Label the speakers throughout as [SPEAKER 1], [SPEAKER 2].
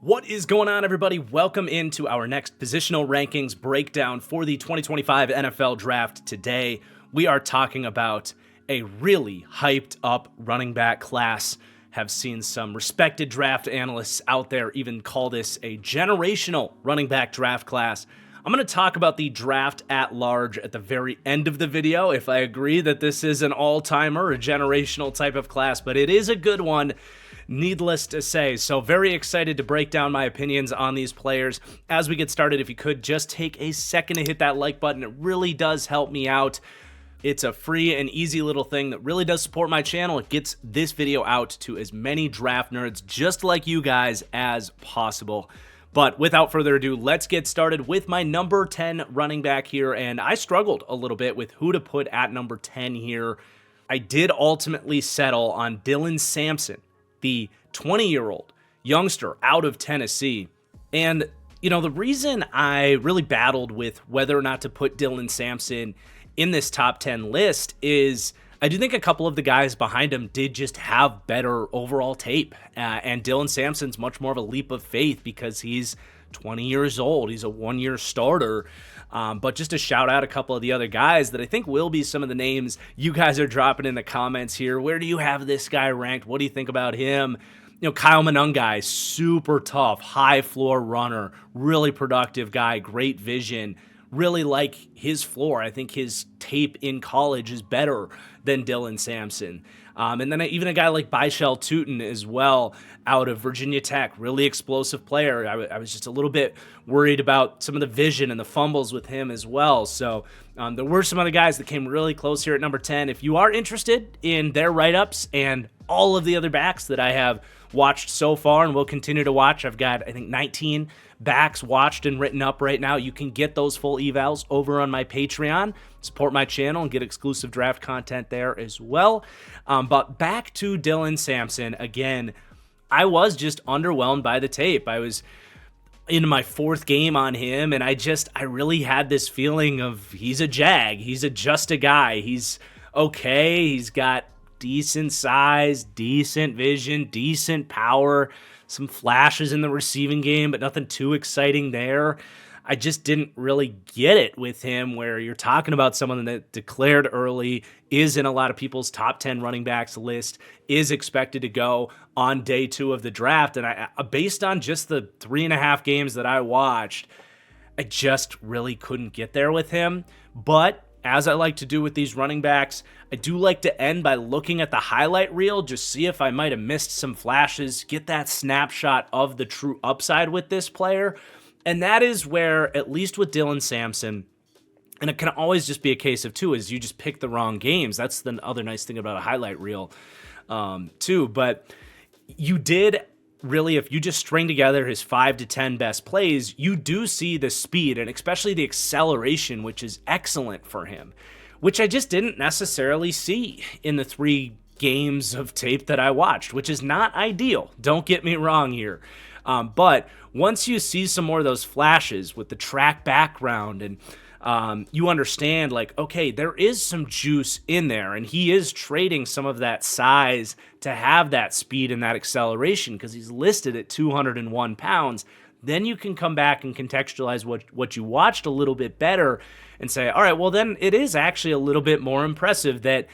[SPEAKER 1] What is going on, everybody? Welcome into our next positional rankings breakdown for the 2025 NFL Draft. Today, we are talking about a really hyped up running back class. Have seen some respected draft analysts out there even call this a generational running back draft class. I'm going to talk about the draft at large at the very end of the video, if I agree that this is an all-timer, a generational type of class, but it is a good one. Needless to say, so very excited to break down my opinions on these players. As we get started, if you could just take a second to hit that like button, it really does help me out. It's a free and easy little thing that really does support my channel. It gets this video out to as many draft nerds just like you guys as possible. But without further ado, let's get started with my number 10 running back here. And I struggled a little bit with who to put at number 10 here. I did ultimately settle on Dylan Sampson, the 20-year-old youngster out of Tennessee. And, you know, the reason I really battled with whether or not to put Dylan Sampson in this top 10 list is I do think a couple of the guys behind him did just have better overall tape. And Dylan Sampson's much more of a leap of faith because he's 20 years old. He's a one-year starter. But just to shout out a couple of the other guys that I think will be some of the names you guys are dropping in the comments here. Where do you have this guy ranked? What do you think about him? You know, Kyle Monangai, super tough, high floor runner, really productive guy, great vision. Really like his floor. I think his tape in college is better than Dylan Sampson. And then even a guy like Byshell Tootin as well out of Virginia Tech, really explosive player. I was just a little bit worried about some of the vision and the fumbles with him as well. So there were some other guys that came really close here at number 10. If you are interested in their write-ups and all of the other backs that I have watched so far and will continue to watch, I've got, I think, 19 backs watched and written up right now. You can get those full evals over on my Patreon. Support my channel and get exclusive draft content there as well. But back to Dylan Sampson. Again, I was just underwhelmed by the tape. I was in my fourth game on him, and I really had this feeling of he's a jag. He's just a guy. He's okay. He's got decent size, decent vision, decent power, some flashes in the receiving game, but nothing too exciting there. I just didn't really get it with him where you're talking about someone that declared early, is in a lot of people's top 10 running backs list, is expected to go on day 2 of the draft. And I based on just the 3.5 games that I watched, I just really couldn't get there with him. But as I like to do with these running backs, I do like to end by looking at the highlight reel, just see if I might have missed some flashes, get that snapshot of the true upside with this player. And that is where, at least with Dylan Sampson, and it can always just be a case of too, is you just pick the wrong games. That's the other nice thing about a highlight reel too. But you did really, if you just string together his 5 to 10 best plays, you do see the speed and especially the acceleration, which is excellent for him, which I just didn't necessarily see in the 3 games of tape that I watched, which is not ideal. Don't get me wrong here. But once you see some more of those flashes with the track background and you understand, like, okay, there is some juice in there, and he is trading some of that size to have that speed and that acceleration because he's listed at 201 pounds. Then you can come back and contextualize what you watched a little bit better and say, all right, well, then it is actually a little bit more impressive that,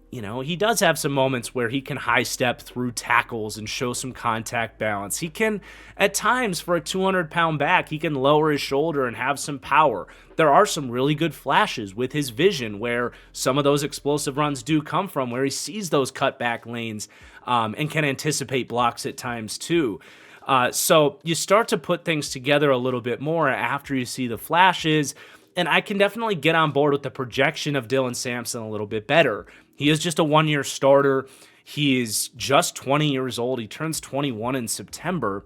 [SPEAKER 1] you know, he does have some moments where he can high step through tackles and show some contact balance. He can, at times, for a 200-pound back, he can lower his shoulder and have some power. There are some really good flashes with his vision where some of those explosive runs do come from, where he sees those cutback lanes and can anticipate blocks at times too. So you start to put things together a little bit more after you see the flashes, and I can definitely get on board with the projection of Dylan Sampson a little bit better. He is just a one-year starter. He is just 20 years old. He turns 21 in September.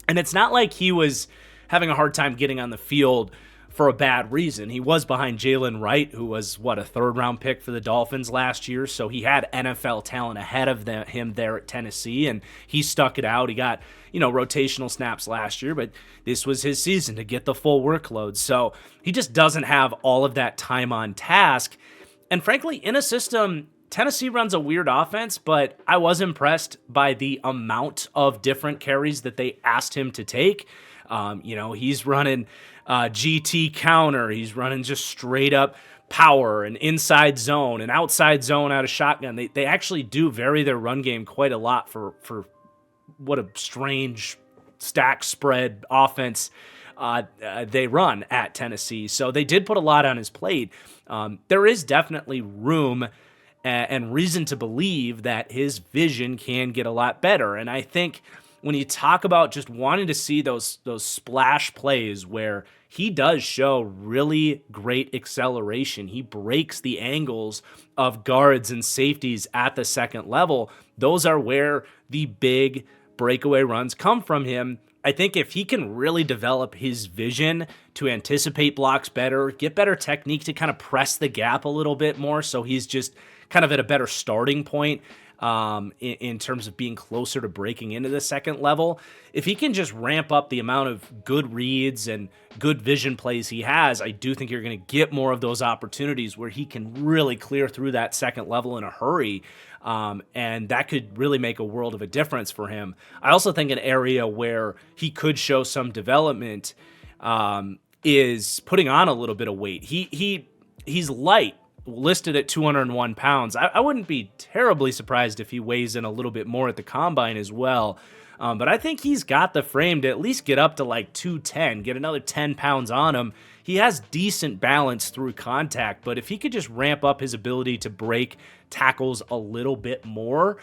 [SPEAKER 1] And it's not like he was having a hard time getting on the field for a bad reason. He was behind Jalen Wright, who was, a third-round pick for the Dolphins last year. So he had NFL talent ahead of him there at Tennessee, and he stuck it out. He got, rotational snaps last year, but this was his season to get the full workload. So he just doesn't have all of that time on task. And frankly, in a system Tennessee runs a weird offense, but I was impressed by the amount of different carries that they asked him to take. He's running GT counter. He's running just straight up power and inside zone and outside zone out of shotgun. They actually do vary their run game quite a lot for what a strange stack spread offense they run at Tennessee. So they did put a lot on his plate. There is definitely room and reason to believe that his vision can get a lot better. And I think when you talk about just wanting to see those splash plays where he does show really great acceleration, he breaks the angles of guards and safeties at the second level. Those are where the big breakaway runs come from him. I think if he can really develop his vision to anticipate blocks better, get better technique to kind of press the gap a little bit more, so he's just kind of at a better starting point in terms of being closer to breaking into the second level. If he can just ramp up the amount of good reads and good vision plays he has, I do think you're going to get more of those opportunities where he can really clear through that second level in a hurry. And that could really make a world of a difference for him. I also think an area where he could show some development is putting on a little bit of weight. He's light, listed at 201 pounds. I wouldn't be terribly surprised if he weighs in a little bit more at the combine as well. But I think he's got the frame to at least get up to like 210, get another 10 pounds on him. He has decent balance through contact, but if he could just ramp up his ability to break tackles a little bit more,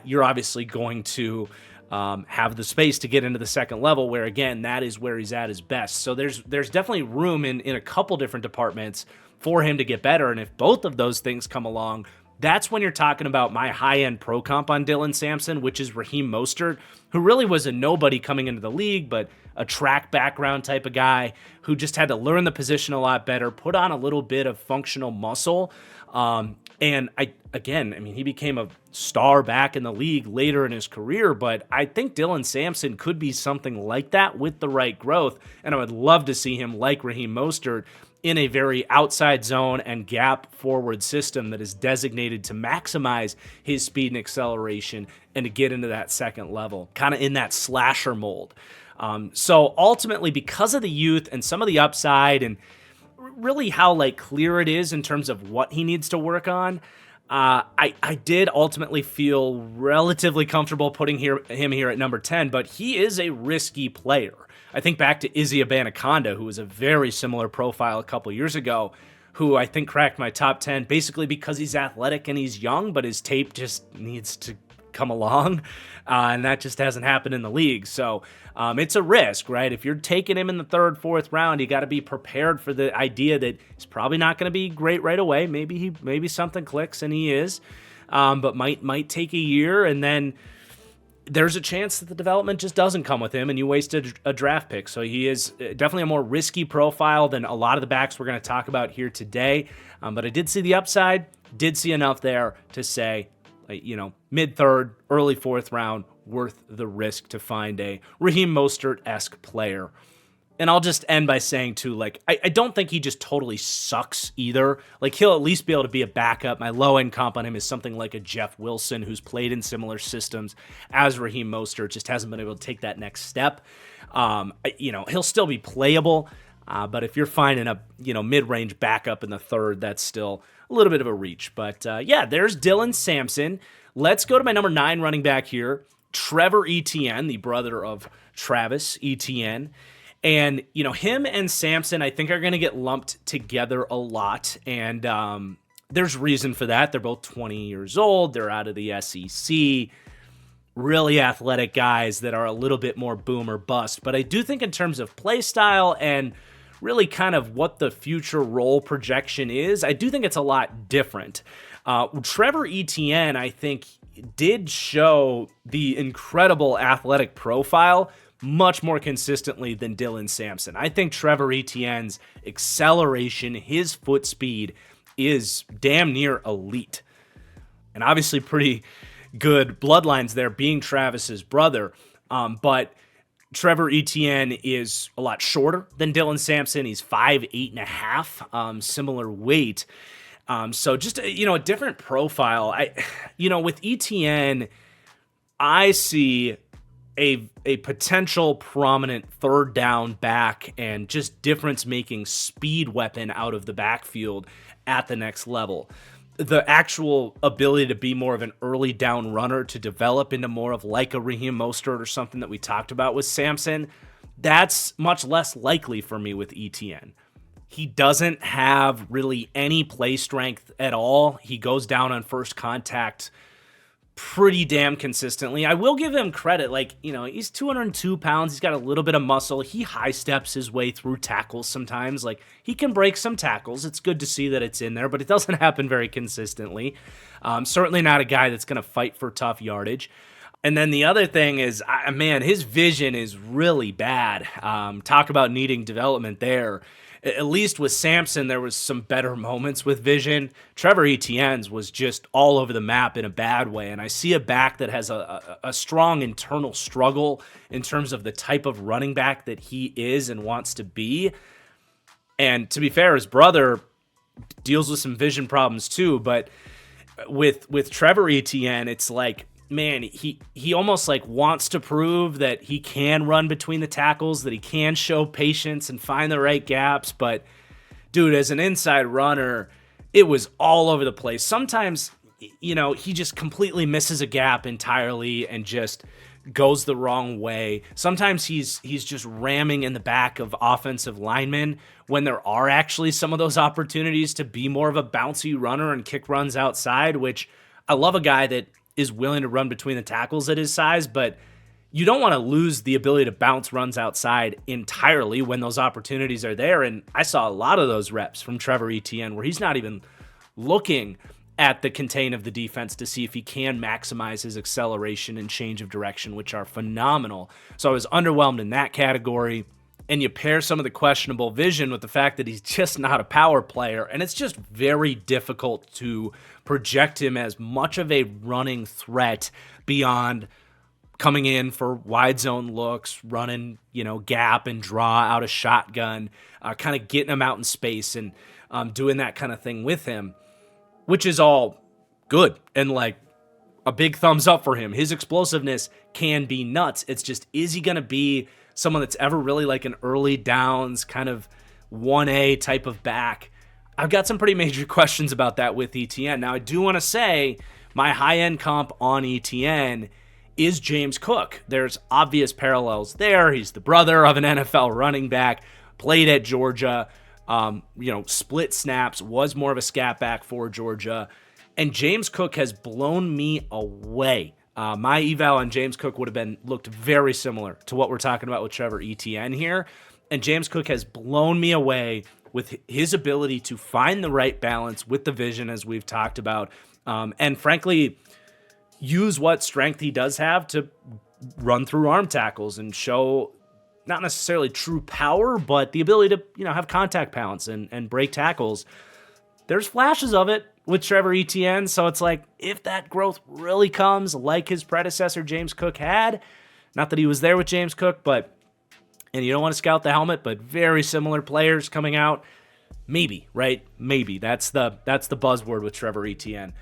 [SPEAKER 1] you're obviously going to have the space to get into the second level where, again, that is where he's at his best. So there's definitely room in a couple different departments for him to get better. And if both of those things come along, that's when you're talking about my high-end pro comp on Dylan Sampson, which is Raheem Mostert, who really was a nobody coming into the league, but a track background type of guy who just had to learn the position a lot better, put on a little bit of functional muscle. And he became a star back in the league later in his career, but I think Dylan Sampson could be something like that with the right growth, and I would love to see him, like Raheem Mostert, in a very outside zone and gap forward system that is designated to maximize his speed and acceleration and to get into that second level, kind of in that slasher mold. So ultimately, because of the youth and some of the upside and really how clear it is in terms of what he needs to work on, I did ultimately feel relatively comfortable putting him here at number 10, but he is a risky player. I think back to Izzy Abanikanda, who was a very similar profile a couple years ago, who I think cracked my top 10 basically because he's athletic and he's young, but his tape just needs to come along, and that just hasn't happened in the league. So it's a risk, right? If you're taking him in the third, fourth round, you got to be prepared for the idea that he's probably not going to be great right away. Maybe something clicks and he is, but might take a year, and then there's a chance that the development just doesn't come with him and you wasted a draft pick. So he is definitely a more risky profile than a lot of the backs we're going to talk about here today. But I did see the upside, did see enough there to say, mid-third, early fourth round, worth the risk to find a Raheem Mostert-esque player. And I'll just end by saying, too, I don't think he just totally sucks either. He'll at least be able to be a backup. My low-end comp on him is something like a Jeff Wilson, who's played in similar systems as Raheem Mostert, just hasn't been able to take that next step. He'll still be playable, but if you're finding a, mid-range backup in the third, that's still a little bit of a reach. But, there's Dylan Sampson. Let's go to my number 9 running back here, Trevor Etienne, the brother of Travis Etienne. And, him and Sampson, I think, are going to get lumped together a lot. And there's reason for that. They're both 20 years old. They're out of the SEC. Really athletic guys that are a little bit more boom or bust. But I do think in terms of play style and really kind of what the future role projection is, I do think it's a lot different. Trevor Etienne, I think, did show the incredible athletic profile much more consistently than Dylan Sampson. I think Trevor Etienne's acceleration, his foot speed, is damn near elite. And obviously pretty good bloodlines there, being Travis's brother. But Trevor Etienne is a lot shorter than Dylan Sampson. He's 5'8.5", similar weight. So just, a different profile. With ETN, I see a potential prominent third down back and just difference making speed weapon out of the backfield at the next level. The actual ability to be more of an early down runner, to develop into more of like a Raheem Mostert or something that we talked about with Sampson, that's much less likely for me with ETN. He doesn't have really any play strength at all. He goes down on first contact pretty damn consistently. I will give him credit. He's 202 pounds. He's got a little bit of muscle. He high steps his way through tackles sometimes. He can break some tackles. It's good to see that it's in there, but it doesn't happen very consistently. Certainly not a guy that's going to fight for tough yardage. And then the other thing is, his vision is really bad. Talk about needing development there. At least with Sampson, there was some better moments with vision. Trevor Etienne's was just all over the map in a bad way. And I see a back that has a strong internal struggle in terms of the type of running back that he is and wants to be. And to be fair, his brother deals with some vision problems too. But with Trevor Etienne, it's like, man, he almost wants to prove that he can run between the tackles, that he can show patience and find the right gaps. But dude, as an inside runner, it was all over the place. Sometimes, he just completely misses a gap entirely and just goes the wrong way. Sometimes he's just ramming in the back of offensive linemen when there are actually some of those opportunities to be more of a bouncy runner and kick runs outside, which I love a guy that is willing to run between the tackles at his size, but you don't want to lose the ability to bounce runs outside entirely when those opportunities are there. And I saw a lot of those reps from Trevor Etienne where he's not even looking at the contain of the defense to see if he can maximize his acceleration and change of direction, which are phenomenal. So I was underwhelmed in that category. And you pair some of the questionable vision with the fact that he's just not a power player, and it's just very difficult to project him as much of a running threat beyond coming in for wide zone looks, running, gap and draw out a shotgun, kind of getting him out in space and doing that kind of thing with him, which is all good and a big thumbs up for him. His explosiveness can be nuts. It's just, is he going to be someone that's ever really an early downs kind of 1A type of back? I've got some pretty major questions about that with ETN. Now, I do want to say my high-end comp on ETN is James Cook. There's obvious parallels there. He's the brother of an NFL running back, played at Georgia, split snaps, was more of a scat back for Georgia. And James Cook has blown me away. My eval on James Cook would have looked very similar to what we're talking about with Trevor Etienne here. And James Cook has blown me away with his ability to find the right balance with the vision, as we've talked about. And frankly, use what strength he does have to run through arm tackles and show not necessarily true power, but the ability to, have contact balance and break tackles. There's flashes of it with Trevor Etienne, so it's if that growth really comes like his predecessor James Cook had, not that he was there with James Cook, and you don't want to scout the helmet, but very similar players coming out, maybe, right? Maybe. That's the buzzword with Trevor Etienne.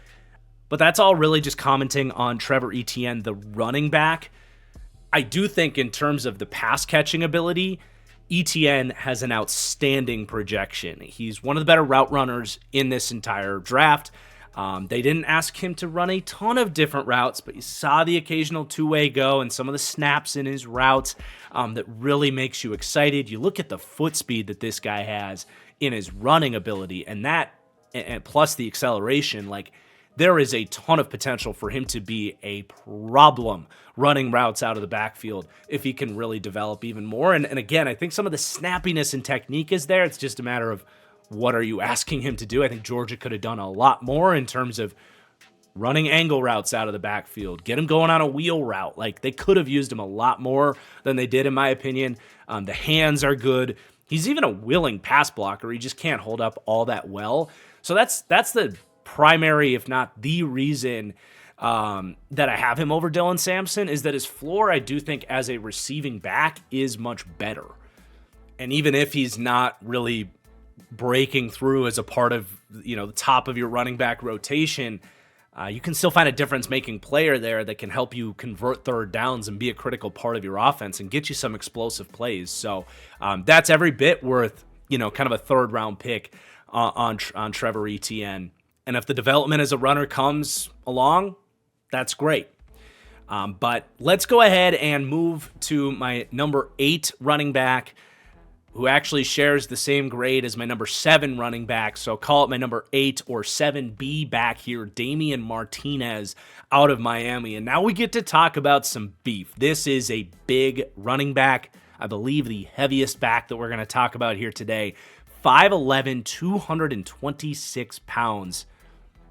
[SPEAKER 1] But that's all really just commenting on Trevor Etienne, the running back. I do think in terms of the pass catching ability, Etienne has an outstanding projection. He's one of the better route runners in this entire draft. They didn't ask him to run a ton of different routes, but you saw the occasional two-way go and some of the snaps in his routes that really makes you excited. You look at the foot speed that this guy has in his running ability, and plus the acceleration, there is a ton of potential for him to be a problem running routes out of the backfield if he can really develop even more. And again, I think some of the snappiness and technique is there. It's just a matter of what are you asking him to do? I think Georgia could have done a lot more in terms of running angle routes out of the backfield, get him going on a wheel route. They could have used him a lot more than they did, in my opinion. The hands are good. He's even a willing pass blocker. He just can't hold up all that well. So that's the primary, if not the reason that I have him over Dylan Sampson, is that his floor, I do think, as a receiving back is much better. And even if he's not really breaking through as a part of, the top of your running back rotation, you can still find a difference-making player there that can help you convert third downs and be a critical part of your offense and get you some explosive plays. So that's every bit worth, kind of a third-round pick on Trevor Etienne. And if the development as a runner comes along, that's great. But let's go ahead and move to my number 8 running back, who actually shares the same grade as my number 7 running back. So call it my number 8 or 7B back here, Damian Martinez out of Miami. And now we get to talk about some beef. This is a big running back. I believe the heaviest back that we're going to talk about here today. 5'11", 226 pounds.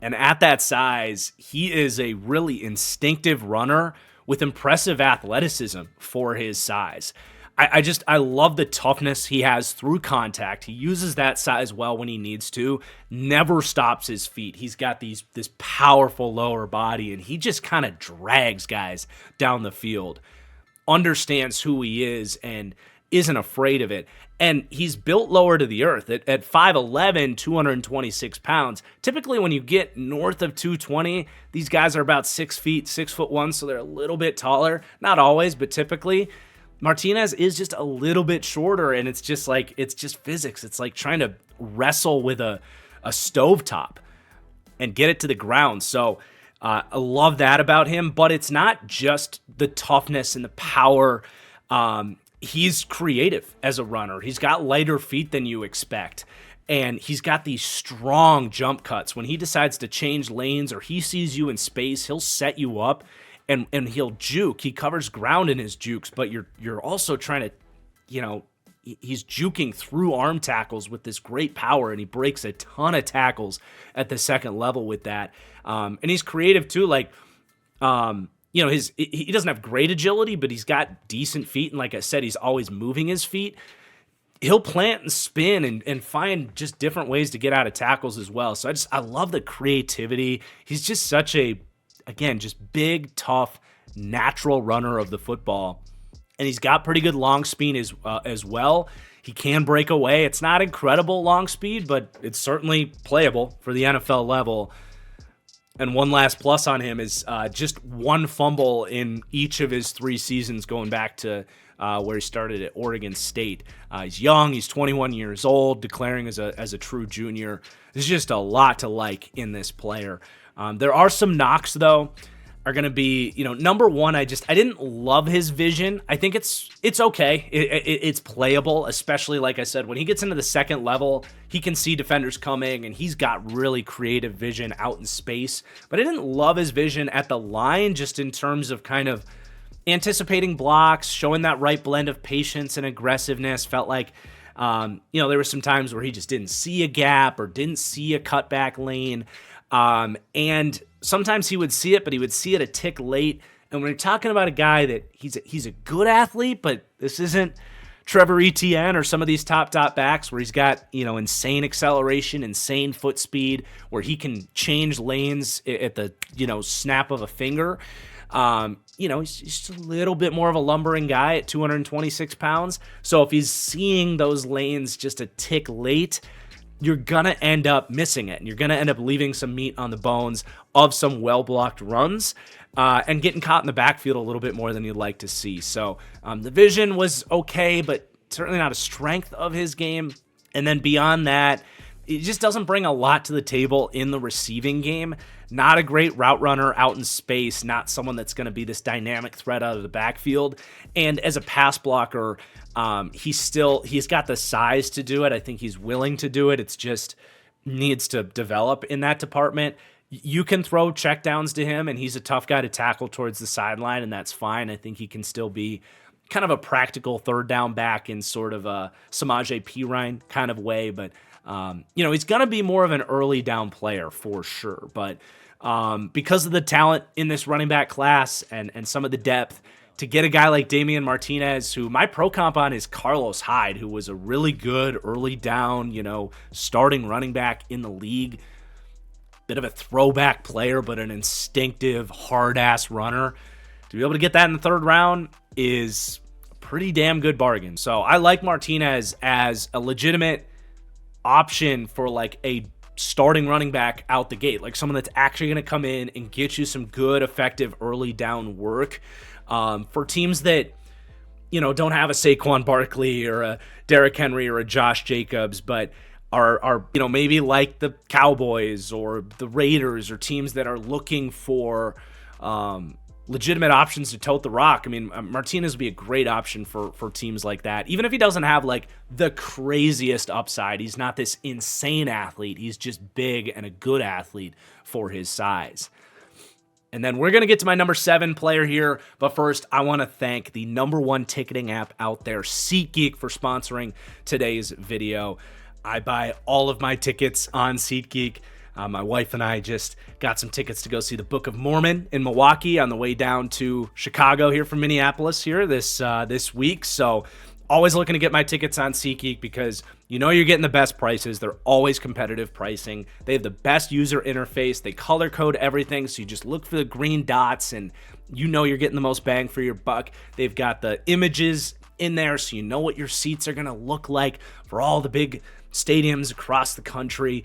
[SPEAKER 1] And at that size, he is a really instinctive runner with impressive athleticism for his size. I love the toughness he has through contact. He uses that size well when he needs to, never stops his feet. He's got this powerful lower body, and he just kind of drags guys down the field, understands who he is, and isn't afraid of it. And he's built lower to the earth. At 5'11", 226 pounds, typically when you get north of 220, these guys are about 6 feet, 6'1", so they're a little bit taller. Not always, but typically. Martinez is just a little bit shorter, and it's just physics. It's like trying to wrestle with a stovetop and get it to the ground. So I love that about him, but it's not just the toughness and the power. He's creative as a runner. He's got lighter feet than you expect, and he's got these strong jump cuts. When he decides to change lanes or he sees you in space, he'll set you up. And he'll juke. He covers ground in his jukes, but you're also trying to, he's juking through arm tackles with this great power, and he breaks a ton of tackles at the second level with that. And he's creative too. Like, he doesn't have great agility, but he's got decent feet. And like I said, he's always moving his feet. He'll plant and spin and find just different ways to get out of tackles as well. So I love the creativity. He's just such just big, tough, natural runner of the football. And he's got pretty good long speed as well. He can break away. It's not incredible long speed, but it's certainly playable for the NFL level. And one last plus on him is just one fumble in each of his 3 seasons going back to where he started at Oregon State. He's young. He's 21 years old, declaring as a true junior. There's just a lot to like in this player. There are some knocks, though, are going to be, number one, I didn't love his vision. I think it's okay. It's playable, especially, like I said, when he gets into the second level, he can see defenders coming, and he's got really creative vision out in space. But I didn't love his vision at the line, just in terms of kind of anticipating blocks, showing that right blend of patience and aggressiveness. Felt like, there were some times where he just didn't see a gap or didn't see a cutback lane. And sometimes he would see it, but he would see it a tick late. And when you're talking about a guy that he's a good athlete, but this isn't Trevor Etienne or some of these top backs where he's got, insane acceleration, insane foot speed, where he can change lanes at the, snap of a finger. He's just a little bit more of a lumbering guy at 226 pounds. So if he's seeing those lanes just a tick late, you're going to end up missing it. And you're going to end up leaving some meat on the bones of some well-blocked runs and getting caught in the backfield a little bit more than you'd like to see. So the vision was okay, but certainly not a strength of his game. And then beyond that, it just doesn't bring a lot to the table in the receiving game. Not a great route runner out in space, not someone that's going to be this dynamic threat out of the backfield. And as a pass blocker, he's got the size to do it. I think he's willing to do it. It's just needs to develop in that department. You can throw checkdowns to him, and he's a tough guy to tackle towards the sideline, and that's fine. I think he can still be kind of a practical third down back in sort of a Samaje Perine kind of way, but he's going to be more of an early down player for sure. But because of the talent in this running back class and some of the depth, to get a guy like Damian Martinez, who my pro comp on is Carlos Hyde, who was a really good early down, starting running back in the league. Bit of a throwback player, but an instinctive, hard-ass runner. To be able to get that in the third round is a pretty damn good bargain. So I like Martinez as a legitimate option for like a starting running back out the gate, like someone that's actually going to come in and get you some good, effective early down work for teams that, don't have a Saquon Barkley or a Derrick Henry or a Josh Jacobs, but are maybe like the Cowboys or the Raiders or teams that are looking for legitimate options to tote the rock. I mean, Martinez would be a great option for teams like that. Even if he doesn't have like the craziest upside, he's not this insane athlete. He's just big and a good athlete for his size. And then we're going to get to my number 7 player here. But first, I want to thank the number 1 ticketing app out there, SeatGeek, for sponsoring today's video. I buy all of my tickets on SeatGeek. My wife and I just got some tickets to go see the Book of Mormon in Milwaukee on the way down to Chicago here from Minneapolis here this week. So always looking to get my tickets on SeatGeek because you're getting the best prices. They're always competitive pricing. They have the best user interface. They color code everything, so you just look for the green dots and you're getting the most bang for your buck. They've got the images in there so you know what your seats are going to look like for all the big stadiums across the country.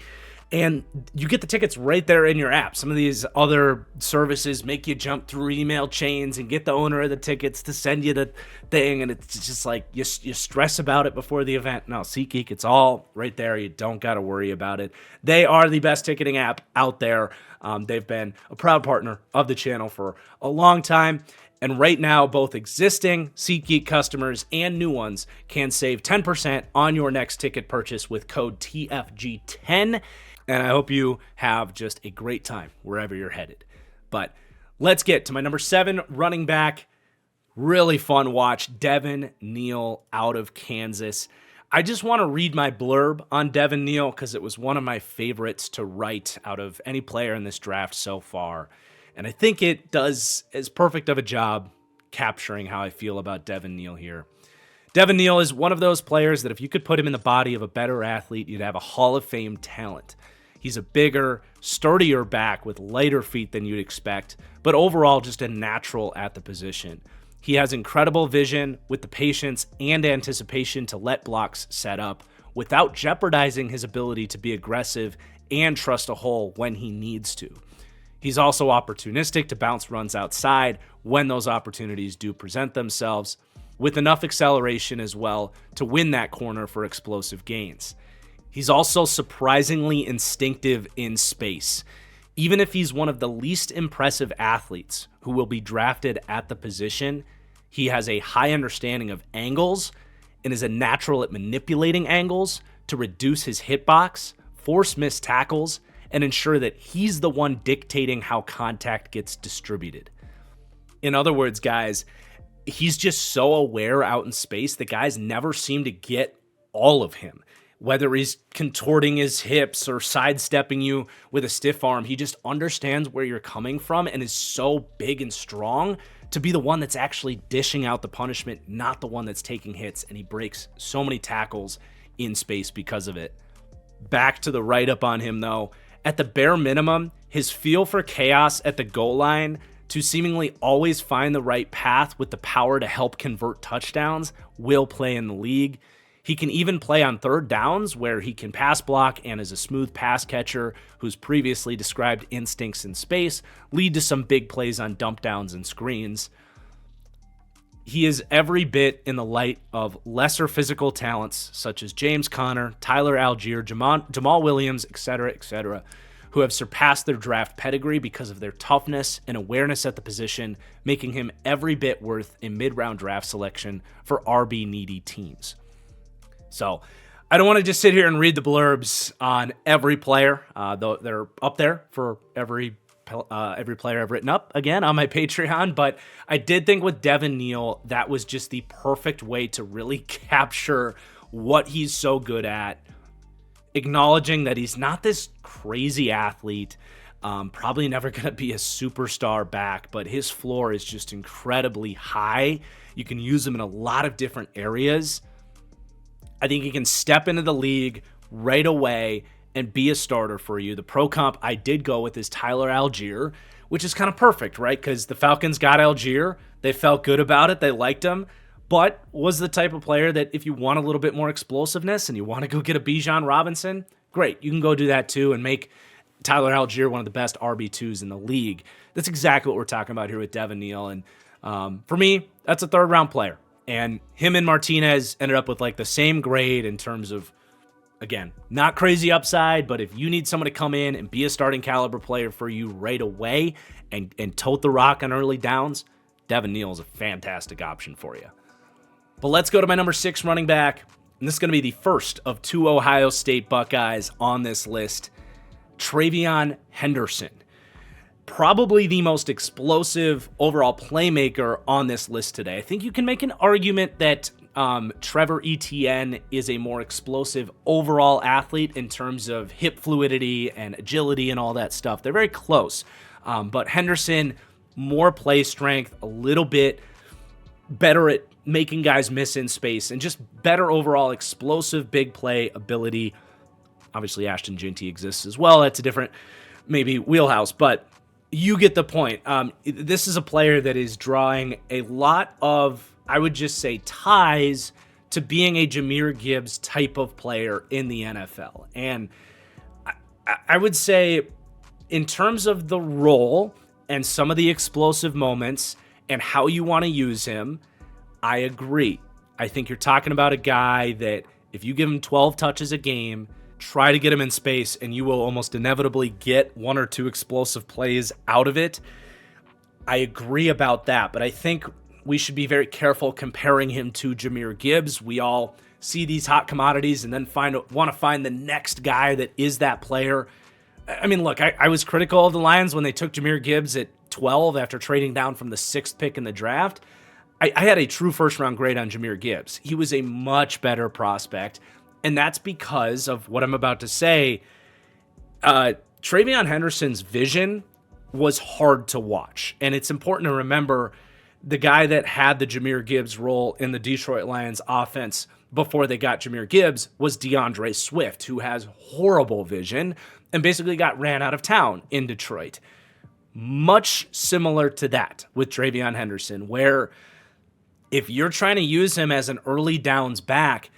[SPEAKER 1] And you get the tickets right there in your app. Some of these other services make you jump through email chains and get the owner of the tickets to send you the thing. And it's just like you stress about it before the event. No, SeatGeek, it's all right there. You don't got to worry about it. They are the best ticketing app out there. They've been a proud partner of the channel for a long time. And right now, both existing SeatGeek customers and new ones can save 10% on your next ticket purchase with code TFG10. And I hope you have just a great time wherever you're headed. But let's get to my number 7 running back. Really fun watch, Devin Neal out of Kansas. I just want to read my blurb on Devin Neal because it was one of my favorites to write out of any player in this draft so far. And I think it does as perfect of a job capturing how I feel about Devin Neal here. Devin Neal is one of those players that if you could put him in the body of a better athlete, you'd have a Hall of Fame talent. He's a bigger, sturdier back with lighter feet than you'd expect, but overall just a natural at the position. He has incredible vision with the patience and anticipation to let blocks set up without jeopardizing his ability to be aggressive and trust a hole when he needs to. He's also opportunistic to bounce runs outside when those opportunities do present themselves, with enough acceleration as well to win that corner for explosive gains. He's also surprisingly instinctive in space. Even if he's one of the least impressive athletes who will be drafted at the position, he has a high understanding of angles and is a natural at manipulating angles to reduce his hitbox, force missed tackles, and ensure that he's the one dictating how contact gets distributed. In other words, guys, he's just so aware out in space that guys never seem to get all of him. Whether he's contorting his hips or sidestepping you with a stiff arm, he just understands where you're coming from and is so big and strong to be the one that's actually dishing out the punishment, not the one that's taking hits, and he breaks so many tackles in space because of it. Back to the write-up on him, though. At the bare minimum, his feel for chaos at the goal line to seemingly always find the right path with the power to help convert touchdowns will play in the league. He can even play on third downs where he can pass block and is a smooth pass catcher whose previously described instincts in space lead to some big plays on dump downs and screens. He is every bit in the light of lesser physical talents such as James Conner, Tyler Algier, Jamal Williams, etc., who have surpassed their draft pedigree because of their toughness and awareness at the position, making him every bit worth a mid-round draft selection for RB-needy teams. So I don't want to just sit here and read the blurbs on every player, though they're up there for every player I've written up, again, on my Patreon. But I did think with Devin Neal, that was just the perfect way to really capture what he's so good at, acknowledging that he's not this crazy athlete, probably never going to be a superstar back, but his floor is just incredibly high. You can use him in a lot of different areas. I think he can step into the league right away and be a starter for you. The pro comp I did go with is Tyler Algier, which is kind of perfect, right? Because the Falcons got Algier. They felt good about it. They liked him. but was the type of player that if you want a little bit more explosiveness and you want to go get a Bijan Robinson, great. You can go do that too and make Tyler Algier one of the best RB2s in the league. That's exactly what we're talking about here with Devin Neal. And for me, that's a third-round player. And him and Martinez ended up with like the same grade in terms of, again, not crazy upside, but if you need someone to come in and be a starting caliber player for you right away and tote the rock on early downs, Devin Neal is a fantastic option for you. But let's go to my number 6 running back. And this is going to be the first of 2 Ohio State Buckeyes on this list, Travion Henderson. Probably the most explosive overall playmaker on this list today. I think you can make an argument that Trevor Etienne is a more explosive overall athlete in terms of hip fluidity and agility and all that stuff. They're very close. But Henderson, more play strength, a little bit better at making guys miss in space, and just better overall explosive big play ability. Obviously, Ashton Jinty exists as well. That's a different, maybe, wheelhouse, but you get the point. This is a player that is drawing a lot of, I would just say, ties to being a Jahmyr Gibbs type of player in the NFL. And I would say, in terms of the role and some of the explosive moments and how you want to use him, I agree. I think you're talking about a guy that if you give him 12 touches a game, try to get him in space, and you will almost inevitably get 1 or 2 explosive plays out of it. I agree about that, but I think we should be very careful comparing him to Jahmyr Gibbs. We all see these hot commodities and then want to find the next guy that is that player. I mean, look, I was critical of the Lions when they took Jahmyr Gibbs at 12 after trading down from the 6th pick in the draft. I had a true first-round grade on Jahmyr Gibbs. He was a much better prospect, and that's because of what I'm about to say. Travion Henderson's vision was hard to watch, and it's important to remember the guy that had the Jahmyr Gibbs role in the Detroit Lions offense before they got Jahmyr Gibbs was DeAndre Swift, who has horrible vision and basically got ran out of town in Detroit. Much similar to that with Travion Henderson, where if you're trying to use him as an early downs back,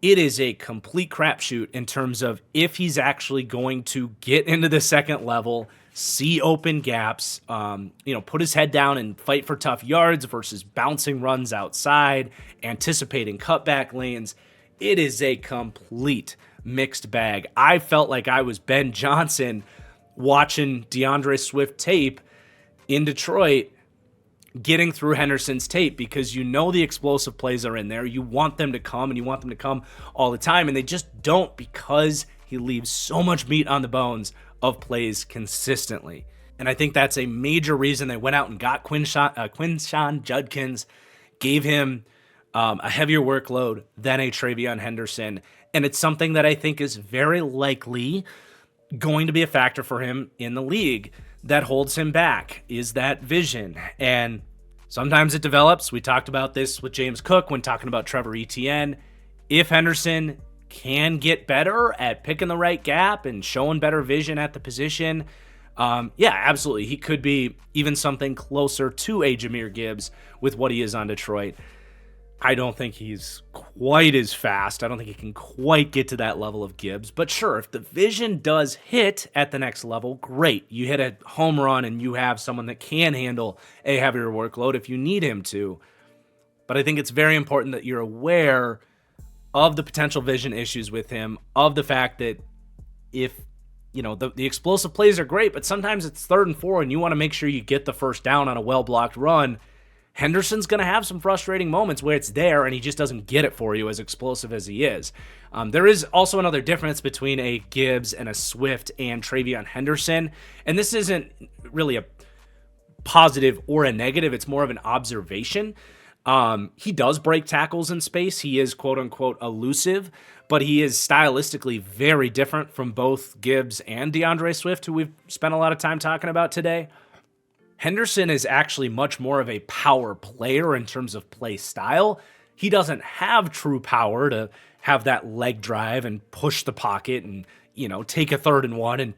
[SPEAKER 1] it is a complete crapshoot in terms of if he's actually going to get into the second level, see open gaps, put his head down and fight for tough yards versus bouncing runs outside, anticipating cutback lanes. It is a complete mixed bag. I felt like I was Ben Johnson watching DeAndre Swift tape in Detroit, getting through Henderson's tape, because you know the explosive plays are in there. You want them to come, and you want them to come all the time, and they just don't, because he leaves so much meat on the bones of plays consistently. And I think that's a major reason they went out and got Quinshon Judkins, gave him a heavier workload than a Travion Henderson. And it's something that I think is very likely going to be a factor for him in the league that holds him back, is that vision. And sometimes it develops. We talked about this with James Cook when talking about Trevor Etienne. If Henderson can get better at picking the right gap and showing better vision at the position, absolutely. He could be even something closer to a Jahmyr Gibbs with what he is on Detroit. I don't think he's quite as fast. I don't think he can quite get to that level of Gibbs. But sure, if the vision does hit at the next level, great. You hit a home run and you have someone that can handle a heavier workload if you need him to. But I think it's very important that you're aware of the potential vision issues with him, of the fact that if, the explosive plays are great, but sometimes it's 3rd and 4 and you want to make sure you get the first down on a well-blocked run. Henderson's going to have some frustrating moments where it's there and he just doesn't get it for you, as explosive as he is. There is also another difference between a Gibbs and a Swift and Travion Henderson, and this isn't really a positive or a negative. It's more of an observation. He does break tackles in space. He is quote-unquote elusive, but he is stylistically very different from both Gibbs and DeAndre Swift, who we've spent a lot of time talking about today. Henderson is actually much more of a power player in terms of play style. He doesn't have true power to have that leg drive and push the pocket and, take a 3rd and 1 and,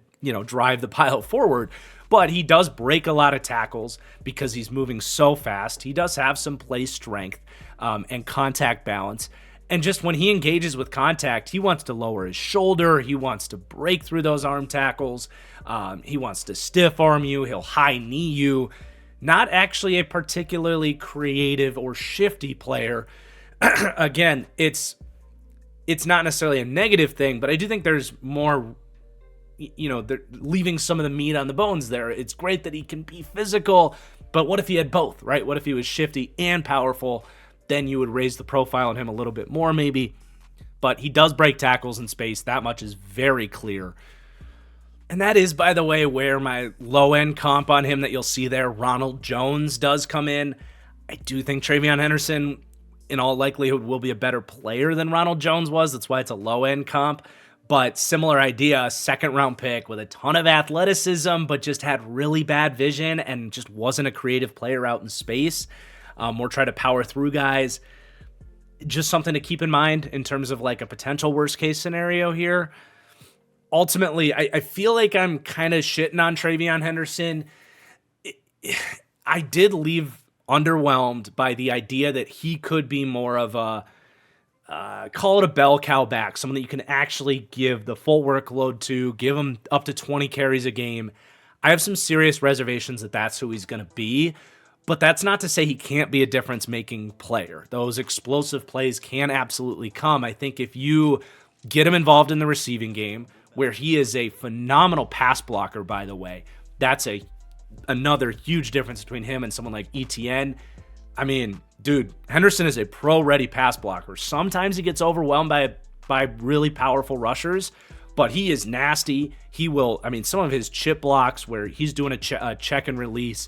[SPEAKER 1] drive the pile forward. But he does break a lot of tackles because he's moving so fast. He does have some play strength. and contact balance. And just when he engages with contact, he wants to lower his shoulder. He wants to break through those arm tackles. He wants to stiff arm you. He'll high knee you. Not actually a particularly creative or shifty player. Again, it's not necessarily a negative thing, but I do think there's more, they're leaving some of the meat on the bones there. It's great that he can be physical, but what if he had both, right? What if he was shifty and powerful? Then you would raise the profile on him a little bit more maybe. But he does break tackles in space. That much is very clear. And that is, by the way, where my low-end comp on him that you'll see there, Ronald Jones, does come in. I do think Travion Henderson, in all likelihood, will be a better player than Ronald Jones was. That's why it's a low-end comp. But similar idea, second-round pick with a ton of athleticism, but just had really bad vision and just wasn't a creative player out in space. Or try to power through guys. Just something to keep in mind in terms of like a potential worst case scenario here. Ultimately, I feel like I'm kind of shitting on Travion Henderson. I did leave underwhelmed by the idea that he could be more of a, call it a bell cow back, someone that you can actually give the full workload to, give him up to 20 carries a game. I have some serious reservations that that's who he's going to be. But that's not to say he can't be a difference-making player. Those explosive plays can absolutely come. I think if you get him involved in the receiving game, where he is a phenomenal pass blocker, by the way, that's another huge difference between him and someone like ETN. I mean, dude, Henderson is a pro-ready pass blocker. Sometimes he gets overwhelmed by really powerful rushers, but he is nasty. He will, some of his chip blocks where he's doing a check and release,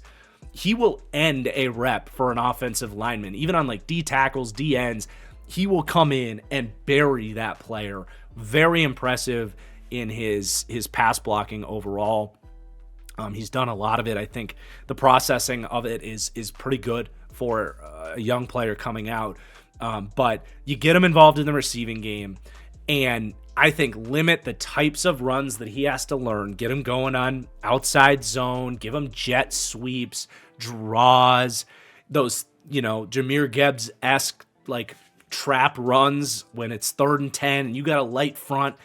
[SPEAKER 1] he will end a rep for an offensive lineman. Even on like D tackles, D ends, he will come in and bury that player. Very impressive in his pass blocking overall. He's done a lot of it. I think the processing of it is pretty good for a young player coming out. But you get him involved in the receiving game, and I think limit the types of runs that he has to learn. Get him going on outside zone. Give him jet sweeps, draws, those, Jahmyr Gibbs-esque like trap runs when it's 3rd and 10 and you got a light front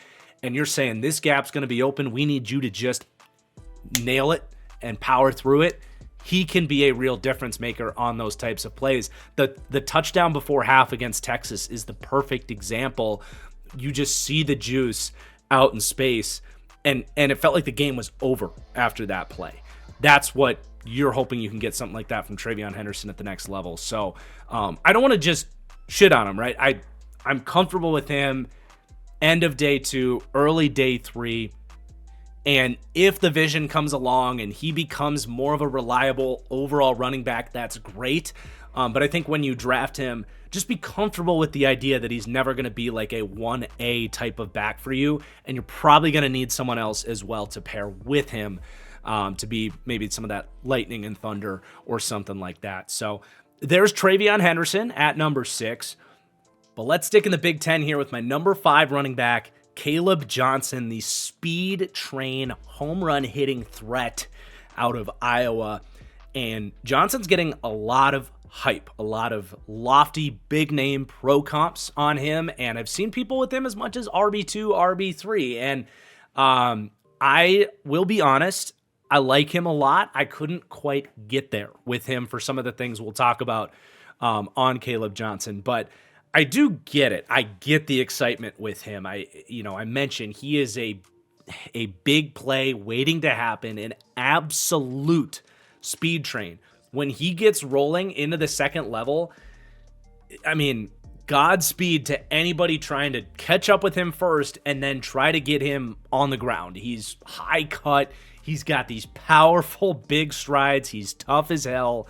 [SPEAKER 1] and you're saying this gap's going to be open. We need you to just nail it and power through it. He can be a real difference maker on those types of plays. The touchdown before half against Texas is the perfect example. You just see the juice out in space, and it felt like the game was over after that play. That's what you're hoping you can get something like that from Travion Henderson at the next level. So I don't want to just shit on him, right? I'm comfortable with him end of day 2, early day 3. And if the vision comes along and he becomes more of a reliable overall running back, that's great. But I think when you draft him, just be comfortable with the idea that he's never going to be like a 1A type of back for you. And you're probably going to need someone else as well to pair with him to be maybe some of that lightning and thunder or something like that. So there's Travion Henderson at number 6. But let's stick in the Big Ten here with my number 5 running back, Caleb Johnson, the speed train home run hitting threat out of Iowa. And Johnson's getting a lot of hype, a lot of lofty, big name pro comps on him. And I've seen people with him as much as RB2, RB3. And I will be honest, I like him a lot. I couldn't quite get there with him for some of the things we'll talk about on Caleb Johnson. But I do get it. I get the excitement with him. I mentioned he is a big play waiting to happen, an absolute speed train. When he gets rolling into the second level, Godspeed to anybody trying to catch up with him first and then try to get him on the ground. He's high cut. He's got these powerful big strides. He's tough as hell.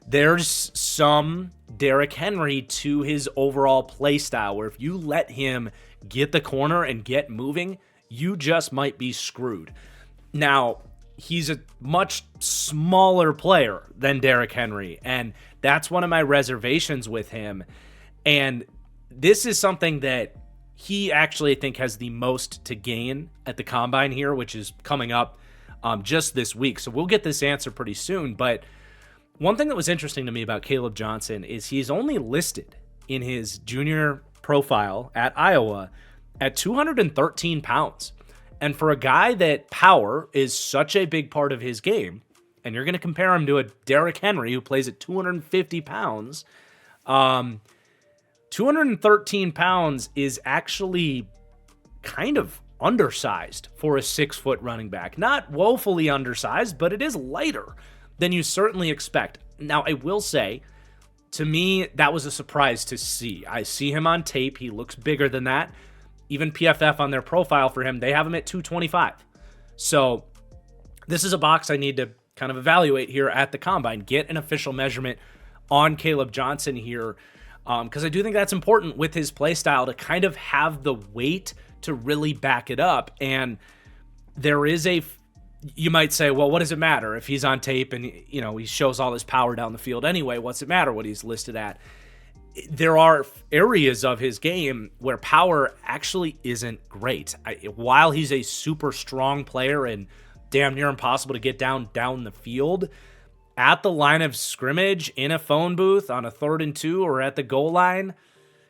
[SPEAKER 1] There's some Derrick Henry to his overall play style where if you let him get the corner and get moving, you just might be screwed. Now, he's a much smaller player than Derrick Henry, and that's one of my reservations with him. And this is something that he actually, I think, has the most to gain at the Combine here, which is coming up just this week. So we'll get this answer pretty soon, but One thing that was interesting to me about Caleb Johnson is he's only listed in his junior profile at Iowa at 213 pounds. And for a guy that power is such a big part of his game, and you're going to compare him to a Derrick Henry who plays at 250 pounds, 213 pounds is actually kind of undersized for a 6-foot running back. Not woefully undersized, but it is lighter than you certainly expect. Now, I will say, to me, that was a surprise to see. I see him on tape. He looks bigger than that. Even PFF on their profile for him, they have him at 225. So this is a box I need to kind of evaluate here at the combine, get an official measurement on Caleb Johnson here, because I do think that's important with his play style to kind of have the weight to really back it up. And there is you might say, well, what does it matter if he's on tape and, he shows all his power down the field anyway? What's it matter what he's listed at? There are areas of his game where power actually isn't great. While he's a super strong player and damn near impossible to get down the field, at the line of scrimmage, in a phone booth, on a 3rd and 2, or at the goal line,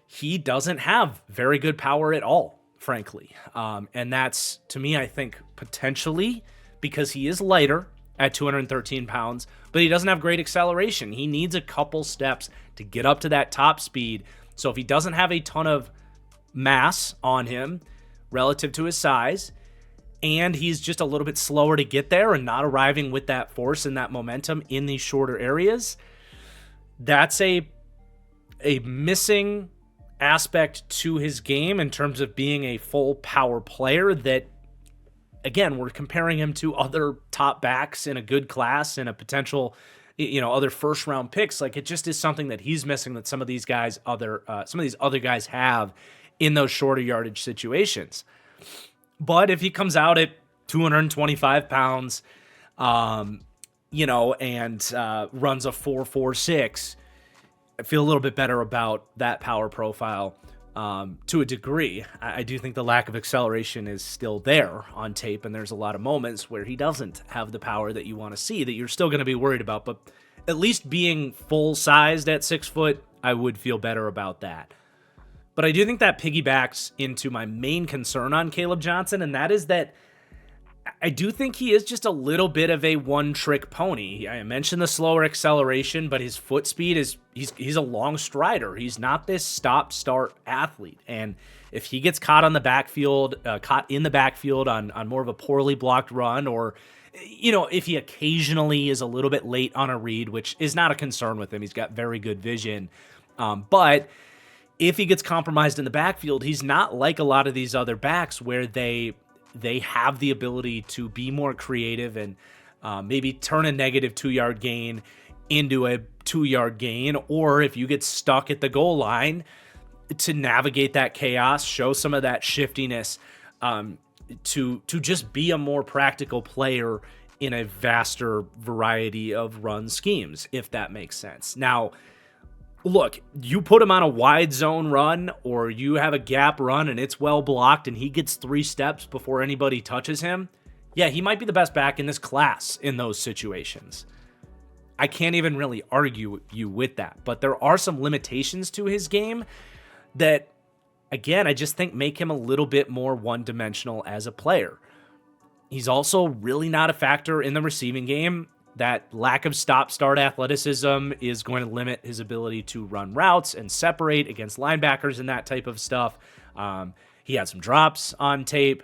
[SPEAKER 1] he doesn't have very good power at all, frankly. And that's, to me, I think, potentially because he is lighter at 213 pounds, but he doesn't have great acceleration. He needs a couple steps to get up to that top speed. So if he doesn't have a ton of mass on him relative to his size, and he's just a little bit slower to get there and not arriving with that force and that momentum in these shorter areas, that's a missing aspect to his game in terms of being a full power player that, again, we're comparing him to other top backs in a good class and a potential, other first round picks. Like, it just is something that he's missing that some of these other guys have in those shorter yardage situations. But if he comes out at 225 pounds, and runs a 4.46, I feel a little bit better about that power profile. To a degree. I do think the lack of acceleration is still there on tape, and there's a lot of moments where he doesn't have the power that you want to see that you're still going to be worried about. But at least being full-sized at 6 foot, I would feel better about that. But I do think that piggybacks into my main concern on Caleb Johnson, and that is that I do think he is just a little bit of a one-trick pony. I mentioned the slower acceleration, but his foot speed is he's a long strider. He's not this stop-start athlete. And if he gets caught in the backfield on more of a poorly blocked run, or if he occasionally is a little bit late on a read, which is not a concern with him, he's got very good vision. But if he gets compromised in the backfield, he's not like a lot of these other backs where they have the ability to be more creative and maybe turn a negative 2-yard gain into a 2-yard gain, or if you get stuck at the goal line, to navigate that chaos, show some of that shiftiness, to just be a more practical player in a vaster variety of run schemes, if that makes sense. Now, look, you put him on a wide zone run, or you have a gap run and it's well blocked and he gets 3 steps before anybody touches him. Yeah, he might be the best back in this class in those situations. I can't even really argue you with that, but there are some limitations to his game that, again, I just think make him a little bit more one-dimensional as a player. He's also really not a factor in the receiving game. That lack of stop-start athleticism is going to limit his ability to run routes and separate against linebackers and that type of stuff. He had some drops on tape.